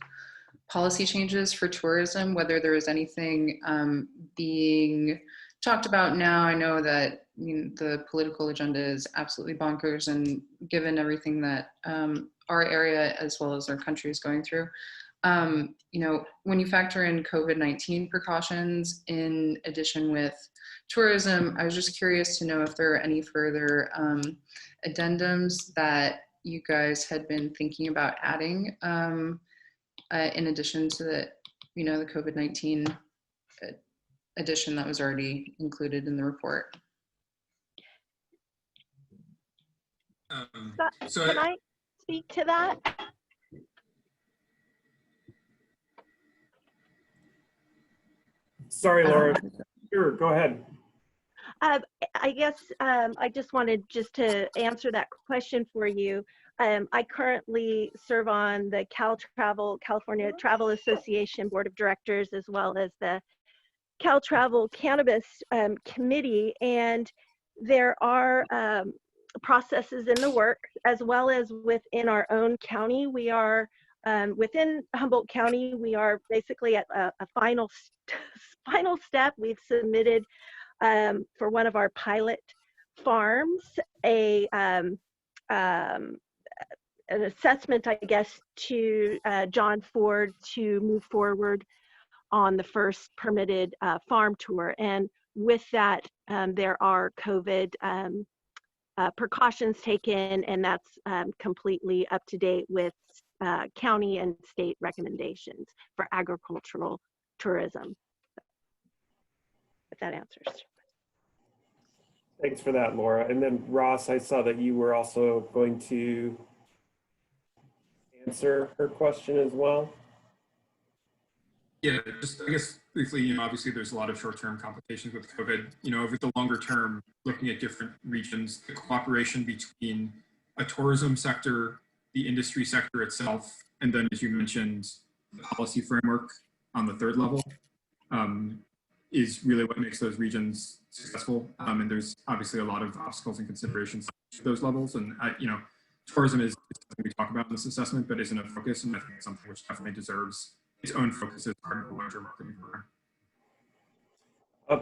policy changes for tourism, whether there was anything being talked about now. I know that the political agenda is absolutely bonkers, and given everything that our area as well as our country is going through, you know, when you factor in COVID-19 precautions in addition with tourism, I was just curious to know if there are any further addendums that you guys had been thinking about adding in addition to the, you know, the COVID-19 addition that was already included in the report. Can I speak to that? Sorry, Laura. Sure, go ahead. I guess I just wanted to answer that question for you. I currently serve on the California Travel Association Board of Directors, as well as the Cal Travel Cannabis Committee, and there are processes in the works, as well as within our own county. We are within Humboldt County, we are basically at a final step. We've submitted for one of our pilot farms an assessment, I guess, to John Ford to move forward on the first permitted farm tour. And with that, there are COVID precautions taken, and that's completely up to date with county and state recommendations for agricultural tourism. If that answers. Thanks for that, Laura. And then Ross, I saw that you were also going to answer her question as well. Yeah, just I guess briefly, obviously there's a lot of short-term complications with COVID. Over the longer term, looking at different regions, the cooperation between a tourism sector, the industry sector itself, and then, as you mentioned, the policy framework on the third level is really what makes those regions successful. And there's obviously a lot of obstacles and considerations to those levels. And tourism is something we talk about in this assessment, but isn't a focus, and I think it's something which definitely deserves its own focus as part of the larger marketing program.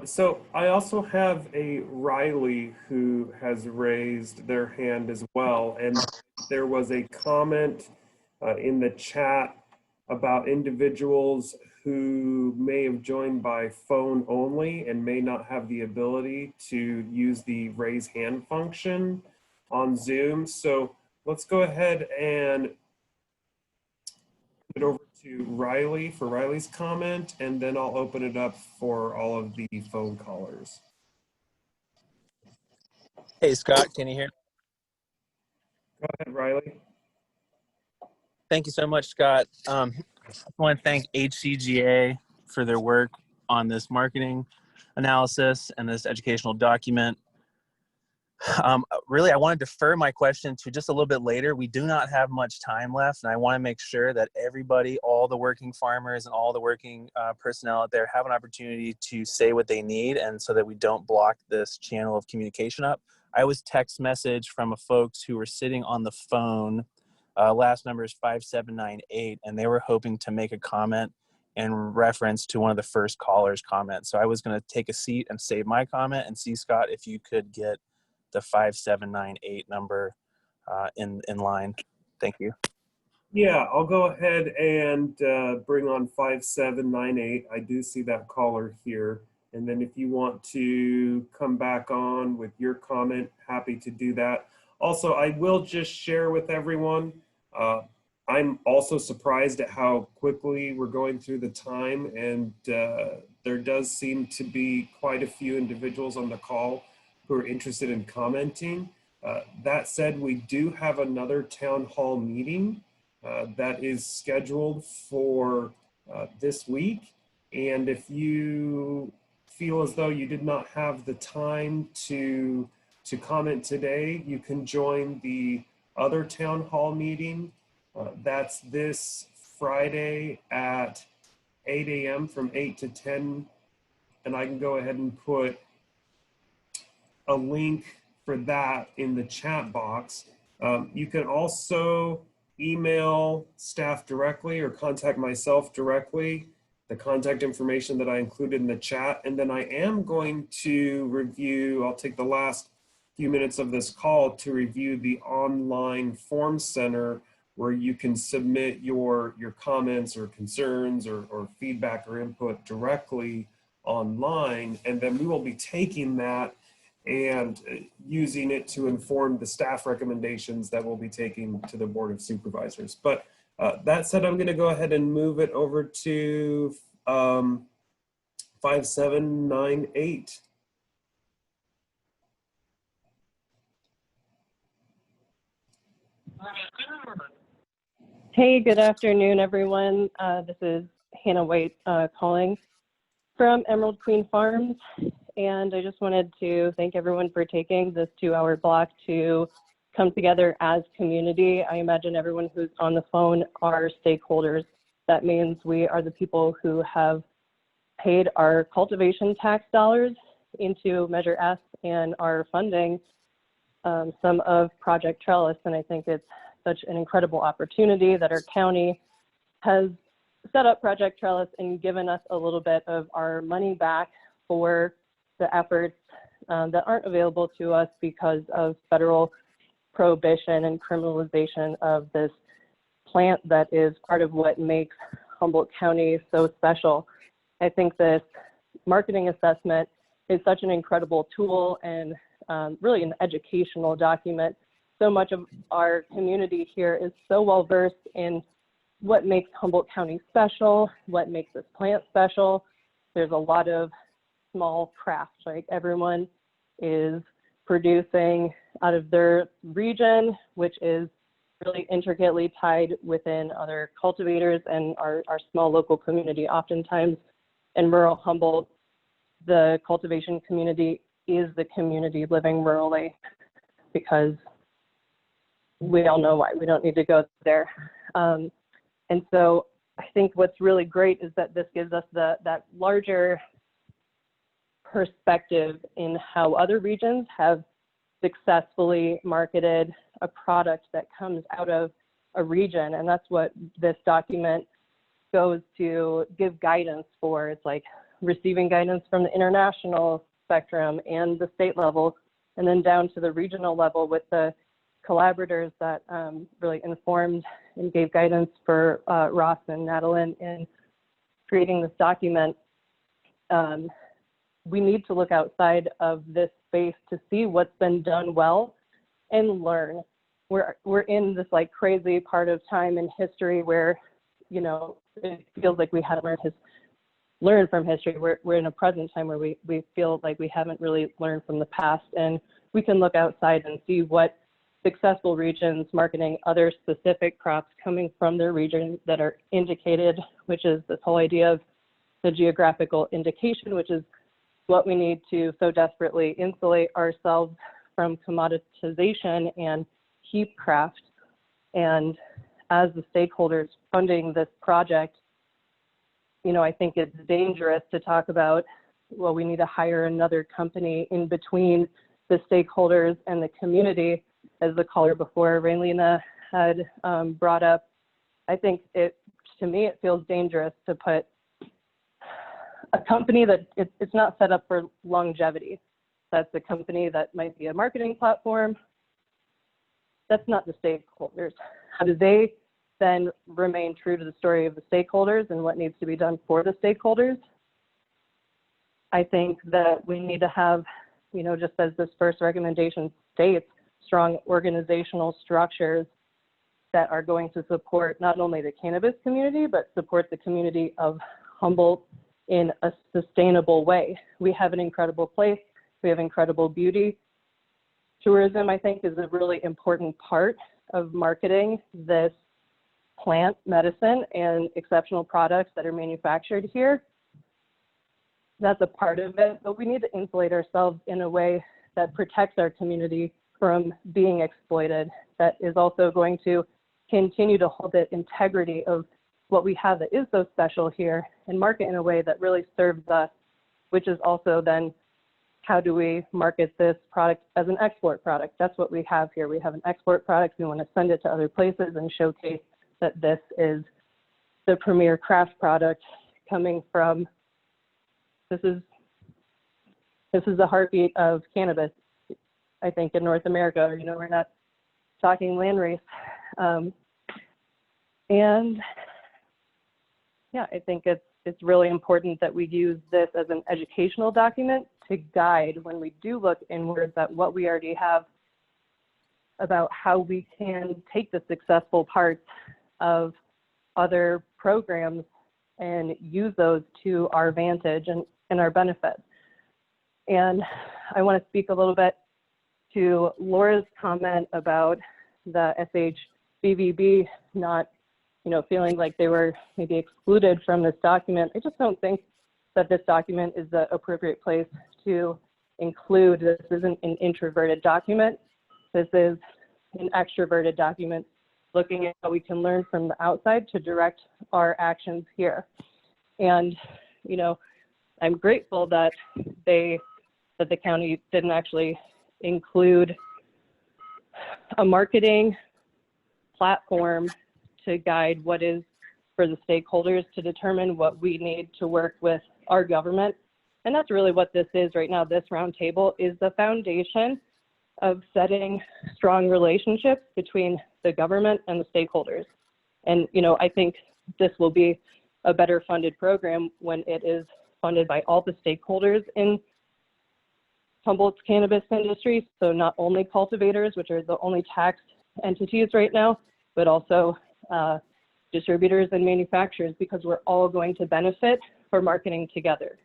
So I also have a Riley who has raised their hand as well, and there was a comment in the chat about individuals who may have joined by phone only and may not have the ability to use the raise hand function on Zoom. So let's go ahead and put it over to Riley for Riley's comment, and then I'll open it up for all of the phone callers. Hey, Scott, can you hear me? Go ahead, Riley. Thank you so much, Scott. I want to thank HCGA for their work on this marketing analysis and this educational document. Really, I want to defer my question to just a little bit later. We do not have much time left, and I want to make sure that everybody, all the working farmers and all the working personnel out there have an opportunity to say what they need, and so that we don't block this channel of communication up. I was text message from folks who were sitting on the phone. Last number is 5798, and they were hoping to make a comment in reference to one of the first caller's comments. So I was going to take a seat and save my comment and see, Scott, if you could get the 5798 number in line. Thank you. Yeah, I'll go ahead and bring on 5798. I do see that caller here. And then if you want to come back on with your comment, happy to do that. Also, I will just share with everyone, I'm also surprised at how quickly we're going through the time, and there does seem to be quite a few individuals on the call who are interested in commenting. That said, we do have another town hall meeting that is scheduled for this week. And if you feel as though you did not have the time to comment today, you can join the other town hall meeting. That's this Friday at 8 a.m. from 8 to 10. And I can go ahead and put a link for that in the chat box. You can also email staff directly or contact myself directly, the contact information that I included in the chat. And then I am going to review, I'll take the last few minutes of this call to review the online form center where you can submit your comments or concerns or feedback or input directly online. And then we will be taking that and using it to inform the staff recommendations that we'll be taking to the Board of Supervisors. But that said, I'm going to go ahead and move it over to 5798. Hey, good afternoon, everyone. This is Hannah White calling from Emerald Queen Farms. And I just wanted to thank everyone for taking this 2-hour block to come together as community. I imagine everyone who's on the phone are stakeholders. That means we are the people who have paid our cultivation tax dollars into Measure S and are funding some of Project Trellis. And I think it's such an incredible opportunity that our county has set up Project Trellis and given us a little bit of our money back for the efforts that aren't available to us because of federal prohibition and criminalization of this plant that is part of what makes Humboldt County so special. I think this marketing assessment is such an incredible tool and really an educational document. So much of our community here is so well versed in what makes Humboldt County special, what makes this plant special. There's a lot of small crafts, like everyone is producing out of their region, which is really intricately tied within other cultivators and our small local community. Oftentimes in rural Humboldt, the cultivation community is the community living rurally, because we all know why. We don't need to go there. And so I think what's really great is that this gives us that larger perspective in how other regions have successfully marketed a product that comes out of a region. And that's what this document goes to give guidance for. It's like receiving guidance from the international spectrum and the state level, and then down to the regional level with the collaborators that really informed and gave guidance for Ross and Madeline in creating this document. We need to look outside of this space to see what's been done well and learn. We're in this like crazy part of time in history where, you know, it feels like we haven't learned from history. We're in a present time where we feel like we haven't really learned from the past, and we can look outside and see what successful regions marketing other specific crops coming from their region that are indicated, which is this whole idea of the geographical indication, which is what we need to so desperately insulate ourselves from commoditization and heap craft. And as the stakeholders funding this project, you know, I think it's dangerous to talk about, well, we need to hire another company in between the stakeholders and the community, as the caller before, Raylina, had brought up. I think to me, it feels dangerous to put a company that it's not set up for longevity. That's a company that might be a marketing platform. That's not the stakeholders. How do they then remain true to the story of the stakeholders and what needs to be done for the stakeholders? I think that we need to have, you know, just as this first recommendation states, strong organizational structures that are going to support not only the cannabis community, but support the community of Humboldt in a sustainable way. We have an incredible place. We have incredible beauty. Tourism, I think, is a really important part of marketing this plant medicine and exceptional products that are manufactured here. That's a part of it, but we need to insulate ourselves in a way that protects our community from being exploited, that is also going to continue to hold the integrity of what we have that is so special here and market in a way that really serves us, which is also then how do we market this product as an export product? That's what we have here. We have an export product. We want to send it to other places and showcase that this is the premier craft product coming from, this is the heartbeat of cannabis, I think, in North America. You know, we're not talking land race. And yeah, I think it's really important that we use this as an educational document to guide when we do look inwards at what we already have about how we can take the successful parts of other programs and use those to our advantage and our benefit. And I want to speak a little bit to Laura's comment about the SHBVB not, you know, feeling like they were maybe excluded from this document. I just don't think that this document is the appropriate place to include. This isn't an introverted document. This is an extroverted document looking at how we can learn from the outside to direct our actions here. And, you know, I'm grateful that the county didn't actually include a marketing platform to guide what is for the stakeholders to determine what we need to work with our government. And that's really what this is right now. This roundtable is the foundation of setting strong relationships between the government and the stakeholders. And, you know, I think this will be a better funded program when it is funded by all the stakeholders in Humboldt's cannabis industry. So not only cultivators, which are the only taxed entities right now, but also distributors and manufacturers, because we're all going to benefit for marketing together.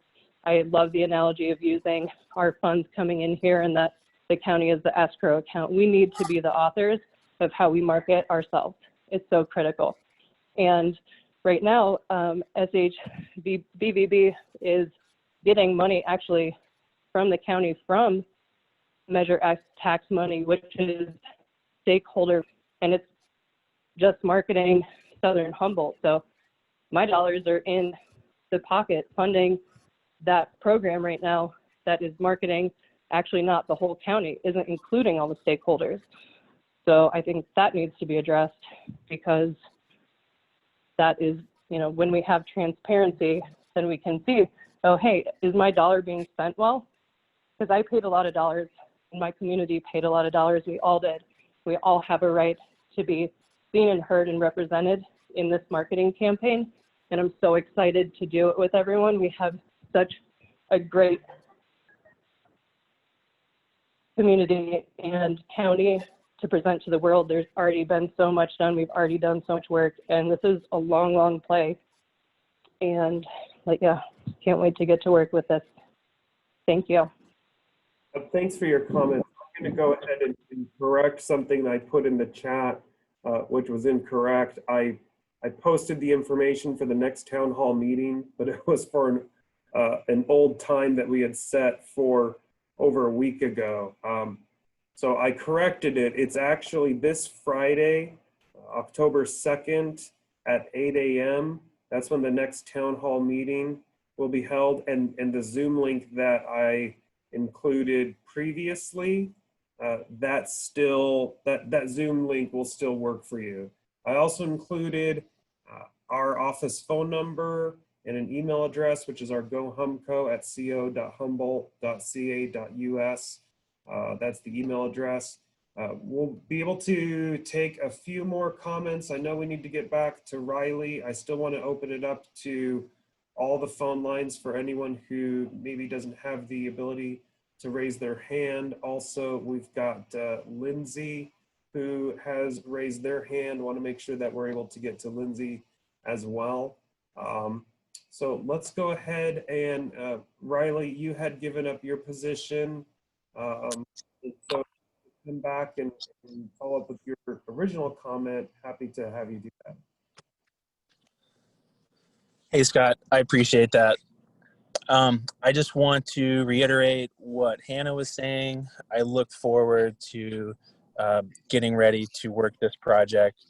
I love the analogy of using our funds coming in here and that the county is the escrow account. We need to be the authors of how we market ourselves. It's so critical. And right now, SHBBB is getting money actually from the county from Measure X tax money, which is stakeholder, and it's just marketing Southern Humboldt. So my dollars are in the pocket funding that program right now that is marketing, actually not the whole county, isn't including all the stakeholders. So I think that needs to be addressed, because that is, you know, when we have transparency, then we can see, oh, hey, is my dollar being spent well? Because I paid a lot of dollars, and my community paid a lot of dollars. We all did. We all have a right to be seen and heard and represented in this marketing campaign. And I'm so excited to do it with everyone. We have such a great community and county to present to the world. There's already been so much done. We've already done so much work, and this is a long, long play. And like, yeah, can't wait to get to work with this. Thank you. Thanks for your comments. I'm going to go ahead and correct something I put in the chat, which was incorrect. I posted the information for the next town hall meeting, but it was for an old time that we had set for over a week ago. So I corrected it. It's actually this Friday, October 2nd at 8 a.m. That's when the next town hall meeting will be held. And the Zoom link that I included previously, that Zoom link will still work for you. I also included our office phone number and an email address, which is our gohumco@co.humboldt.ca.us. That's the email address. We'll be able to take a few more comments. I know we need to get back to Riley. I still want to open it up to all the phone lines for anyone who maybe doesn't have the ability to raise their hand. Also, we've got Lindsay, who has raised their hand. Want to make sure that we're able to get to Lindsay as well. So let's go ahead and Riley, you had given up your position. So come back and follow up with your original comment. Happy to have you do that. Hey, Scott, I appreciate that. I just want to reiterate what Hannah was saying. I look forward to getting ready to work this project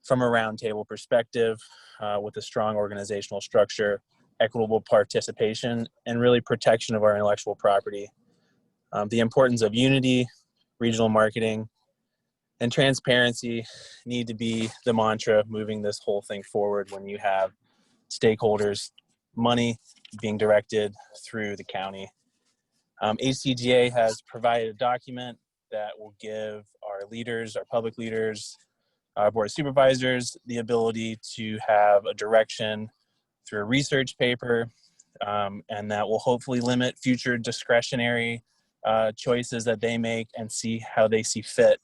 from a roundtable perspective with a strong organizational structure, equitable participation, and really protection of our intellectual property. The importance of unity, regional marketing, and transparency need to be the mantra moving this whole thing forward when you have stakeholders, money being directed through the county. HCGA has provided a document that will give our leaders, our public leaders, our board of supervisors, the ability to have a direction through a research paper, and that will hopefully limit future discretionary choices that they make and see how they see fit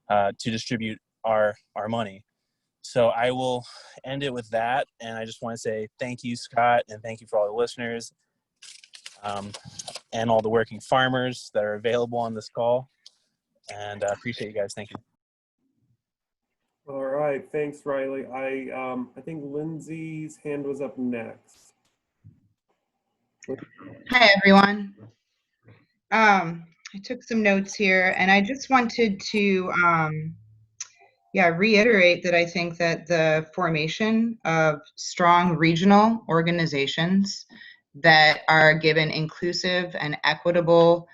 to distribute our money. So I will end it with that. And I just want to say thank you, Scott, and thank you for all the listeners and all the working farmers that are available on this call. And I appreciate you guys. Thank you. All right, thanks, Riley. I think Lindsay's hand was up next. Hi, everyone. I took some notes here, and I just wanted to reiterate that I think that the formation of strong regional organizations that are given inclusive and equitable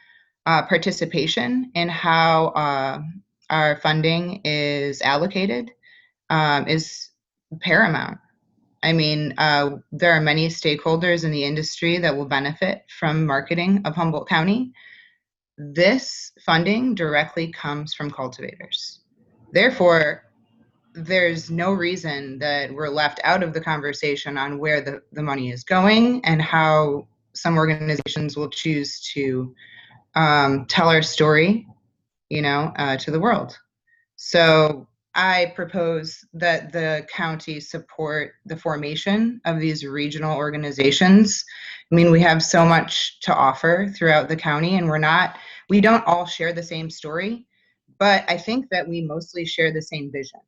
participation in how our funding is allocated is paramount. I mean, there are many stakeholders in the industry that will benefit from marketing of Humboldt County. This funding directly comes from cultivators. Therefore, there's no reason that we're left out of the conversation on where the money is going and how some organizations will choose to tell our story, to the world. So I propose that the county support the formation of these regional organizations. I mean, we have so much to offer throughout the county, and we don't all share the same story, but I think that we mostly share the same vision.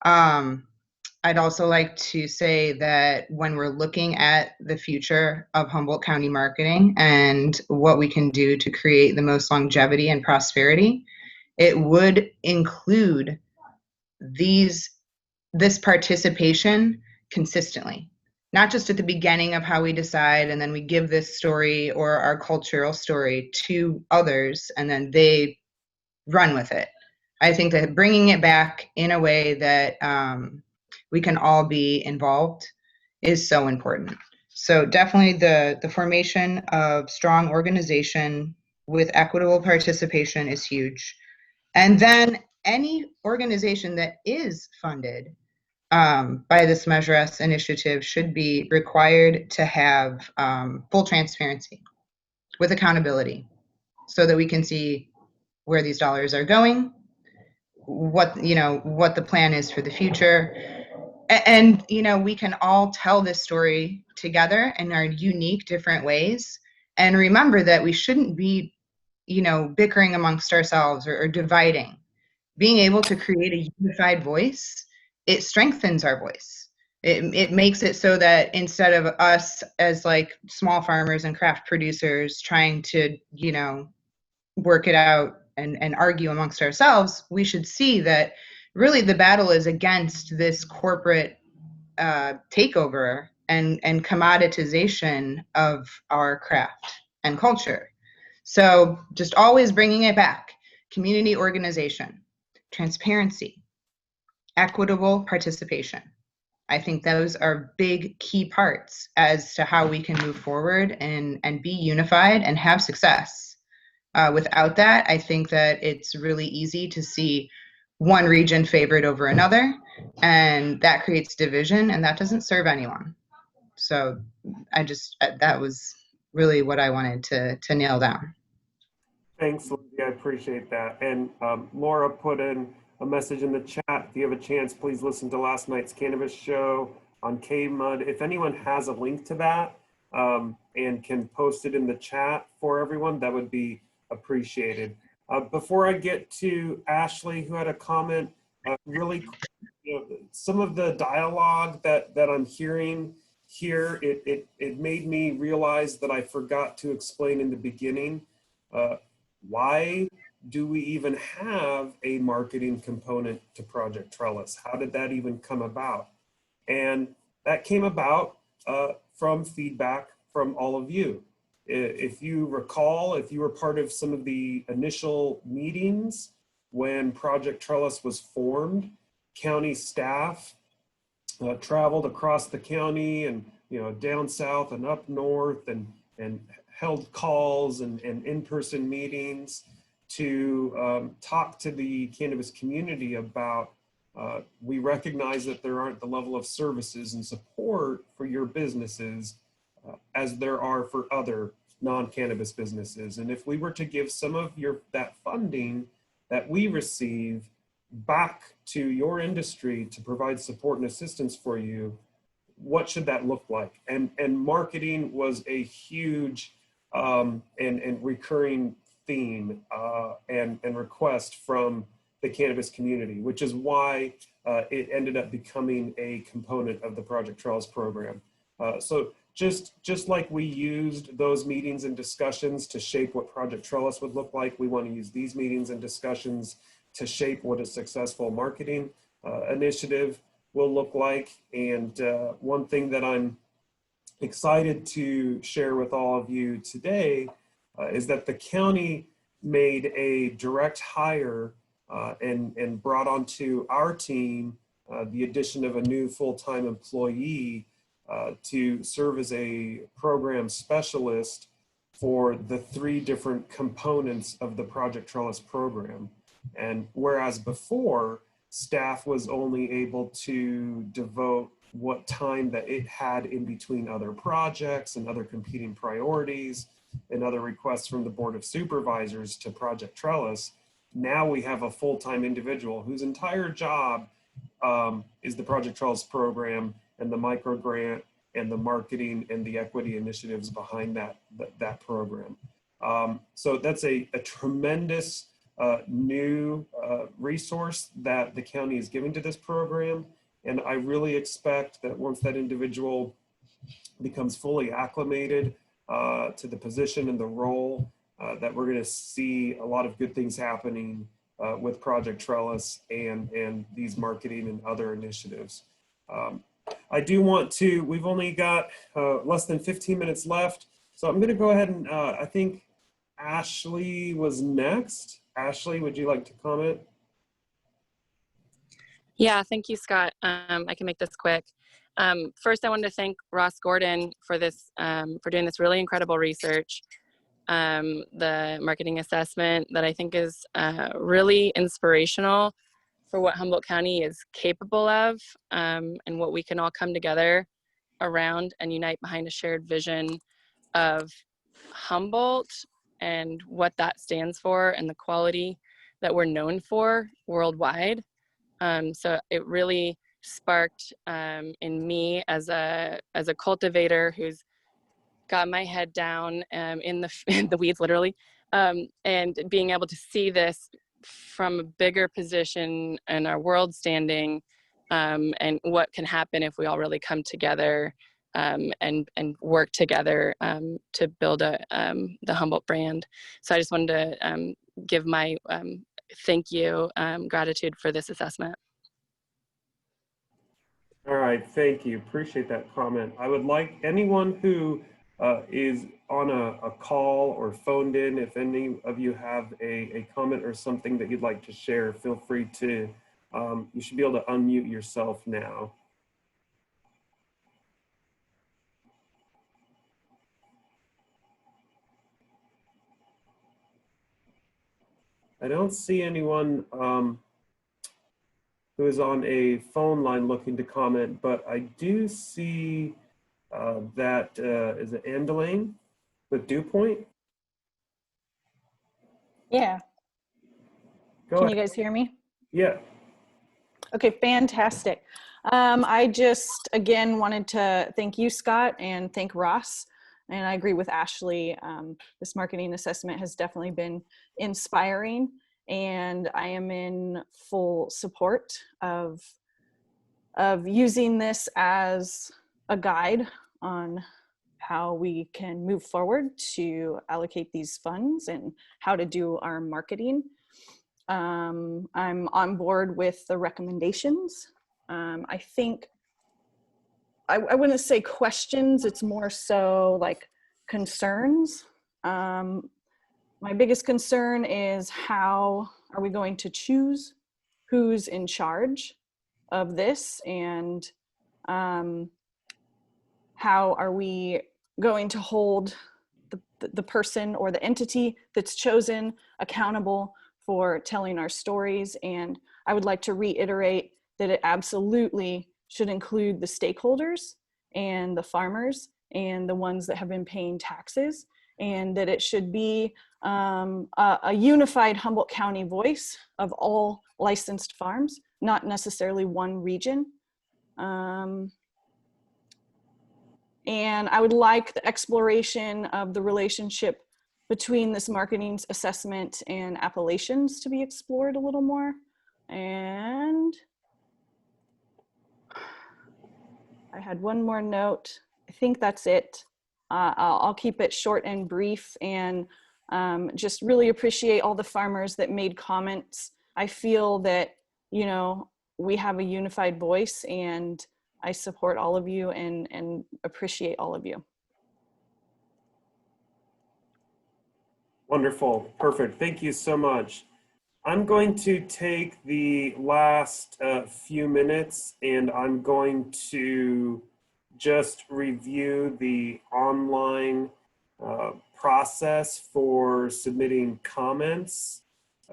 I'd also like to say that when we're looking at the future of Humboldt County marketing and what we can do to create the most longevity and prosperity, it would include this participation consistently, not just at the beginning of how we decide and then we give this story or our cultural story to others and then they run with it. I think that bringing it back in a way that we can all be involved is so important. So definitely the formation of strong organization with equitable participation is huge. And then any organization that is funded by this Measure S initiative should be required to have full transparency with accountability so that we can see where these dollars are going, what the plan is for the future. And we can all tell this story together in our unique different ways. And remember that we shouldn't be bickering amongst ourselves or dividing. Being able to create a unified voice, it strengthens our voice. It makes it so that instead of us as like small farmers and craft producers trying to work it out and argue amongst ourselves, we should see that really the battle is against this corporate takeover and commoditization of our craft and culture. So just always bringing it back: community organization, transparency, equitable participation. I think those are big key parts as to how we can move forward and be unified and have success. Without that, I think that it's really easy to see one region favored over another, and that creates division, and that doesn't serve anyone. So that was really what I wanted to nail down. Thanks, Lindsay. I appreciate that. And Laura put in a message in the chat. If you have a chance, please listen to last night's cannabis show on KMUD. If anyone has a link to that and can post it in the chat for everyone, that would be appreciated. Before I get to Ashley, who had a comment, really, some of the dialogue that I'm hearing here, it made me realize that I forgot to explain in the beginning. Why do we even have a marketing component to Project Trellis? How did that even come about? And that came about from feedback from all of you. If you recall, if you were part of some of the initial meetings when Project Trellis was formed, county staff traveled across the county and down south and up north and held calls and in-person meetings to talk to the cannabis community about we recognize that there aren't the level of services and support for your businesses as there are for other non-cannabis businesses. And if we were to give some of that funding that we receive back to your industry to provide support and assistance for you, what should that look like? And marketing was a huge and recurring theme and request from the cannabis community, which is why it ended up becoming a component of the Project Trellis program. So just like we used those meetings and discussions to shape what Project Trellis would look like, we want to use these meetings and discussions to shape what a successful marketing initiative will look like. And one thing that I'm excited to share with all of you today is that the county made a direct hire and brought onto our team the addition of a new full-time employee to serve as a program specialist for the 3 different components of the Project Trellis program. And whereas before, staff was only able to devote what time that it had in between other projects and other competing priorities and other requests from the Board of Supervisors to Project Trellis. Now we have a full-time individual whose entire job is the Project Trellis program and the micro grant and the marketing and the equity initiatives behind that program. So that's a tremendous new resource that the county is giving to this program. And I really expect that once that individual becomes fully acclimated to the position and the role, that we're going to see a lot of good things happening with Project Trellis and these marketing and other initiatives. I do want to, we've only got less than 15 minutes left. So I'm going to go ahead and I think Ashley was next. Ashley, would you like to comment? Yeah, thank you, Scott. I can make this quick. First, I wanted to thank Ross Gordon for this, for doing this really incredible research. The marketing assessment that I think is really inspirational for what Humboldt County is capable of, and what we can all come together around and unite behind a shared vision of Humboldt and what that stands for and the quality that we're known for worldwide. So it really sparked in me as a cultivator who's got my head down in the weeds, literally, and being able to see this from a bigger position and our world standing, and what can happen if we all really come together and work together to build the Humboldt brand. So I just wanted to give my thank you, gratitude for this assessment. All right, thank you. Appreciate that comment. I would like anyone who is on a call or phoned in, if any of you have a comment or something that you'd like to share, feel free to, you should be able to unmute yourself now. I don't see anyone who is on a phone line looking to comment, but I do see that is it Andelaine with Dew Point? Yeah. Can you guys hear me? Yeah. Okay, fantastic. I just, again, wanted to thank you, Scott, and thank Ross. And I agree with Ashley. This marketing assessment has definitely been inspiring, and I am in full support of using this as a guide on how we can move forward to allocate these funds and how to do our marketing. I'm on board with the recommendations. I think I wouldn't say questions, it's more so like concerns. My biggest concern is how are we going to choose who's in charge of this, and how are we going to hold the person or the entity that's chosen accountable for telling our stories. And I would like to reiterate that it absolutely should include the stakeholders and the farmers and the ones that have been paying taxes, and that it should be a unified Humboldt County voice of all licensed farms, not necessarily one region. And I would like the exploration of the relationship between this marketing assessment and appellations to be explored a little more. And I had one more note. I think that's it. I'll keep it short and brief, and just really appreciate all the farmers that made comments. I feel that, you know, we have a unified voice, and I support all of you and appreciate all of you. Wonderful. Perfect. Thank you so much. I'm going to take the last few minutes, and I'm going to just review the online process for submitting comments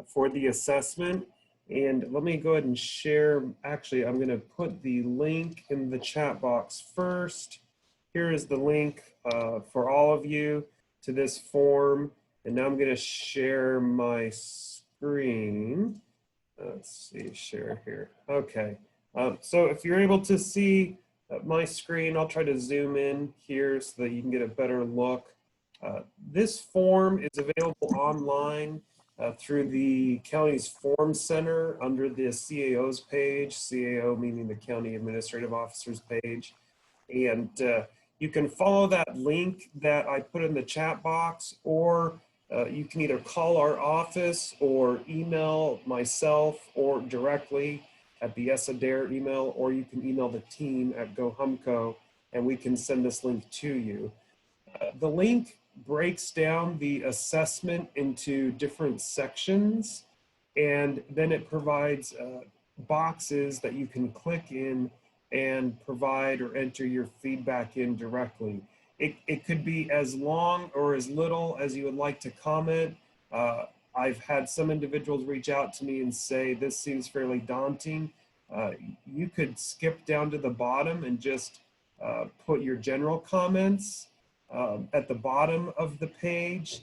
for the assessment. And let me go ahead and share. Actually, I'm going to put the link in the chat box first. Here is the link for all of you to this form. And now I'm going to share my screen. Let's see, share here. Okay. So if you're able to see my screen, I'll try to zoom in here so that you can get a better look. This form is available online through the county's Form Center under the CAO's page, CAO meaning the County Administrative Officer's page. And you can follow that link that I put in the chat box, or you can either call our office or email myself or directly at the ESADARE email, or you can email the team at GoHumCo and we can send this link to you. The link breaks down the assessment into different sections, and then it provides boxes that you can click in and provide or enter your feedback in directly. It could be as long or as little as you would like to comment. I've had some individuals reach out to me and say, this seems fairly daunting. You could skip down to the bottom and just put your general comments at the bottom of the page.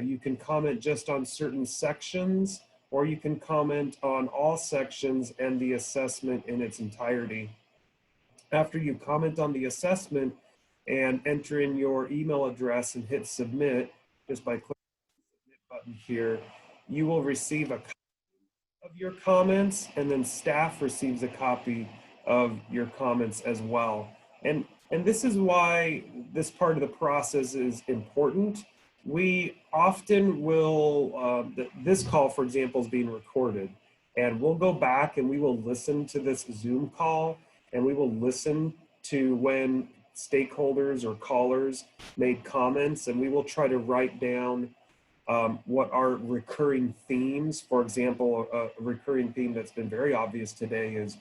You can comment just on certain sections, or you can comment on all sections and the assessment in its entirety. After you comment on the assessment and enter in your email address and hit submit, just by clicking the submit button here, you will receive a copy of your comments, and then staff receives a copy of your comments as well. And this is why this part of the process is important. We often will, this call, for example, is being recorded, and we'll go back and we will listen to this Zoom call, and we will listen to when stakeholders or callers made comments, and we will try to write down what are recurring themes. For example, a recurring theme that's been very obvious today is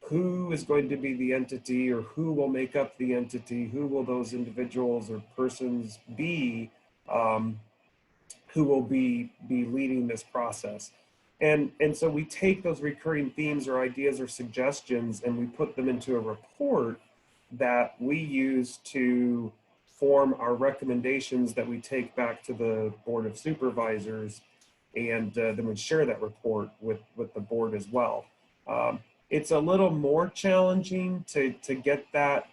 who is going to be the entity, or who will make up the entity, who will those individuals or persons be who will be leading this process. And so we take those recurring themes or ideas or suggestions and we put them into a report that we use to form our recommendations that we take back to the Board of Supervisors, and then we share that report with the board as well. It's a little more challenging to get that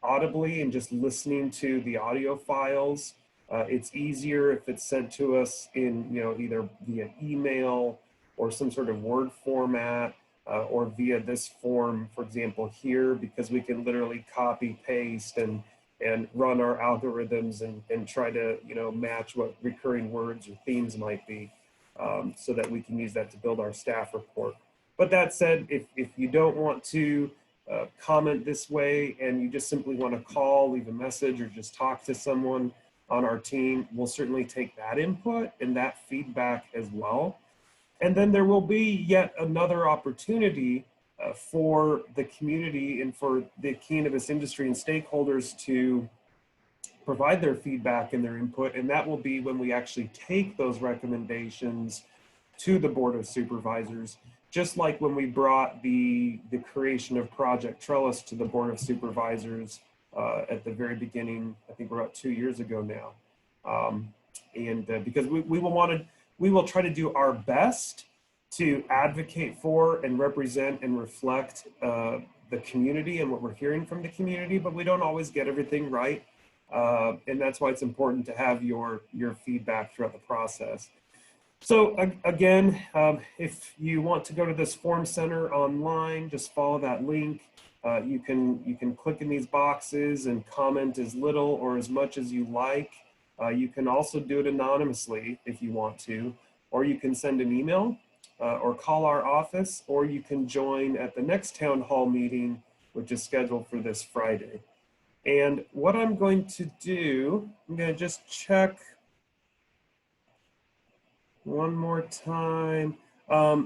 audibly and just listening to the audio files. It's easier if it's sent to us in, either via email or some sort of Word format, or via this form, for example, here, because we can literally copy, paste, and run our algorithms and try to, match what recurring words or themes might be, so that we can use that to build our staff report. But that said, if you don't want to comment this way and you just simply want to call, leave a message, or just talk to someone on our team, we'll certainly take that input and that feedback as well. And then there will be yet another opportunity for the community and for the cannabis industry and stakeholders to provide their feedback and their input, and that will be when we actually take those recommendations to the Board of Supervisors, just like when we brought the creation of Project Trellis to the Board of Supervisors at the very beginning. I think we're about 2 years ago now. Because we will try to do our best to advocate for and represent and reflect the community and what we're hearing from the community, but we don't always get everything right. And that's why it's important to have your feedback throughout the process. So again, if you want to go to this Form Center online, just follow that link. You can click in these boxes and comment as little or as much as you like. You can also do it anonymously if you want to, or you can send an email or call our office, or you can join at the next town hall meeting, which is scheduled for this Friday. And what I'm going to do, I'm going to just check one more time,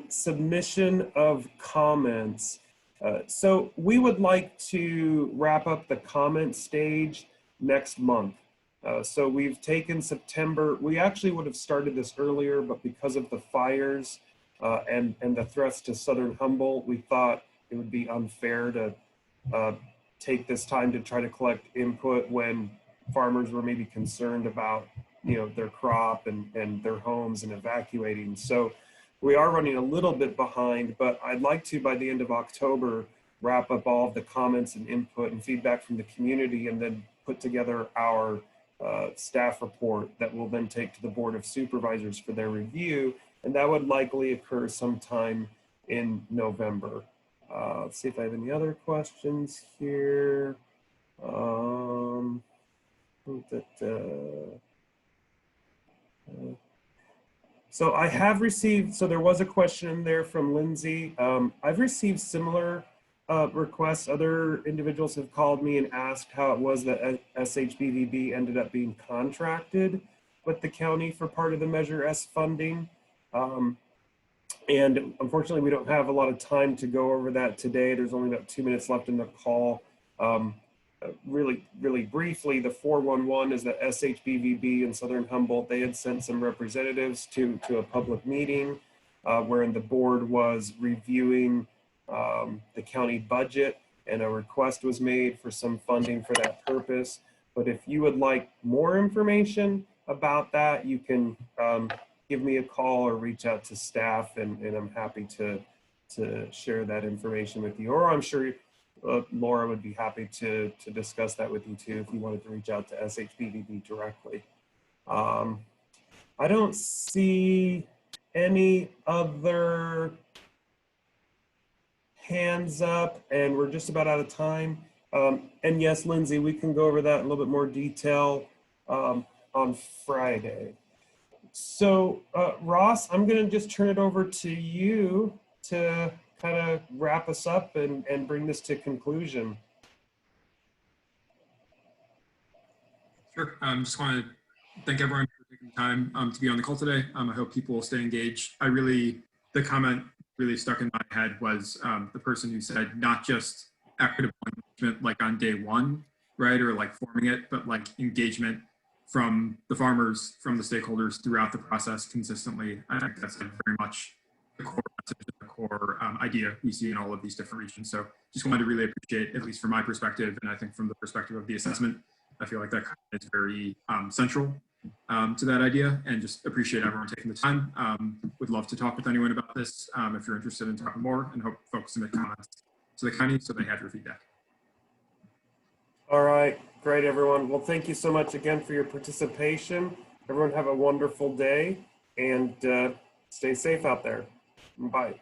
submission of comments. So we would like to wrap up the comment stage next month. So we've taken September. We actually would have started this earlier, but because of the fires, and the threats to Southern Humboldt, we thought it would be unfair to take this time to try to collect input when farmers were maybe concerned about, their crop and their homes and evacuating. So we are running a little bit behind, but I'd like to, by the end of October, wrap up all of the comments and input and feedback from the community, and then put together our staff report that we'll then take to the Board of Supervisors for their review. And that would likely occur sometime in November. Let's see if I have any other questions here. So I have received, so there was a question in there from Lindsay. I've received similar requests. Other individuals have called me and asked how it was that SHBVB ended up being contracted with the county for part of the Measure S funding. And unfortunately, we don't have a lot of time to go over that today. There's only about 2 minutes left in the call. Really briefly, the 411 is that SHBVB in Southern Humboldt, they had sent some representatives to a public meeting wherein the board was reviewing the county budget, and a request was made for some funding for that purpose. But if you would like more information about that, you can give me a call or reach out to staff, and I'm happy to share that information with you. Or I'm sure Laura would be happy to discuss that with you too if you wanted to reach out to SHBVB directly. I don't see any other hands up, and we're just about out of time. And yes, Lindsay, we can go over that in a little bit more detail on Friday. So Ross, I'm going to just turn it over to you to kind of wrap us up and bring this to conclusion. Sure. Just want to thank everyone for taking the time to be on the call today. I hope people will stay engaged. The comment really stuck in my head was the person who said not just equitable engagement like on day one, right, or like forming it, but like engagement from the farmers, from the stakeholders throughout the process consistently. I think that's very much the core message, the core idea we see in all of these different regions. So just wanted to really appreciate, at least from my perspective, and I think from the perspective of the assessment, I feel like that is very central to that idea, and just appreciate everyone taking the time. Would love to talk with anyone about this if you're interested in talking more, and hope folks submit comments to the county so they have your feedback. All right, great everyone. Well, thank you so much again for your participation. Everyone have a wonderful day, and stay safe out there. Bye.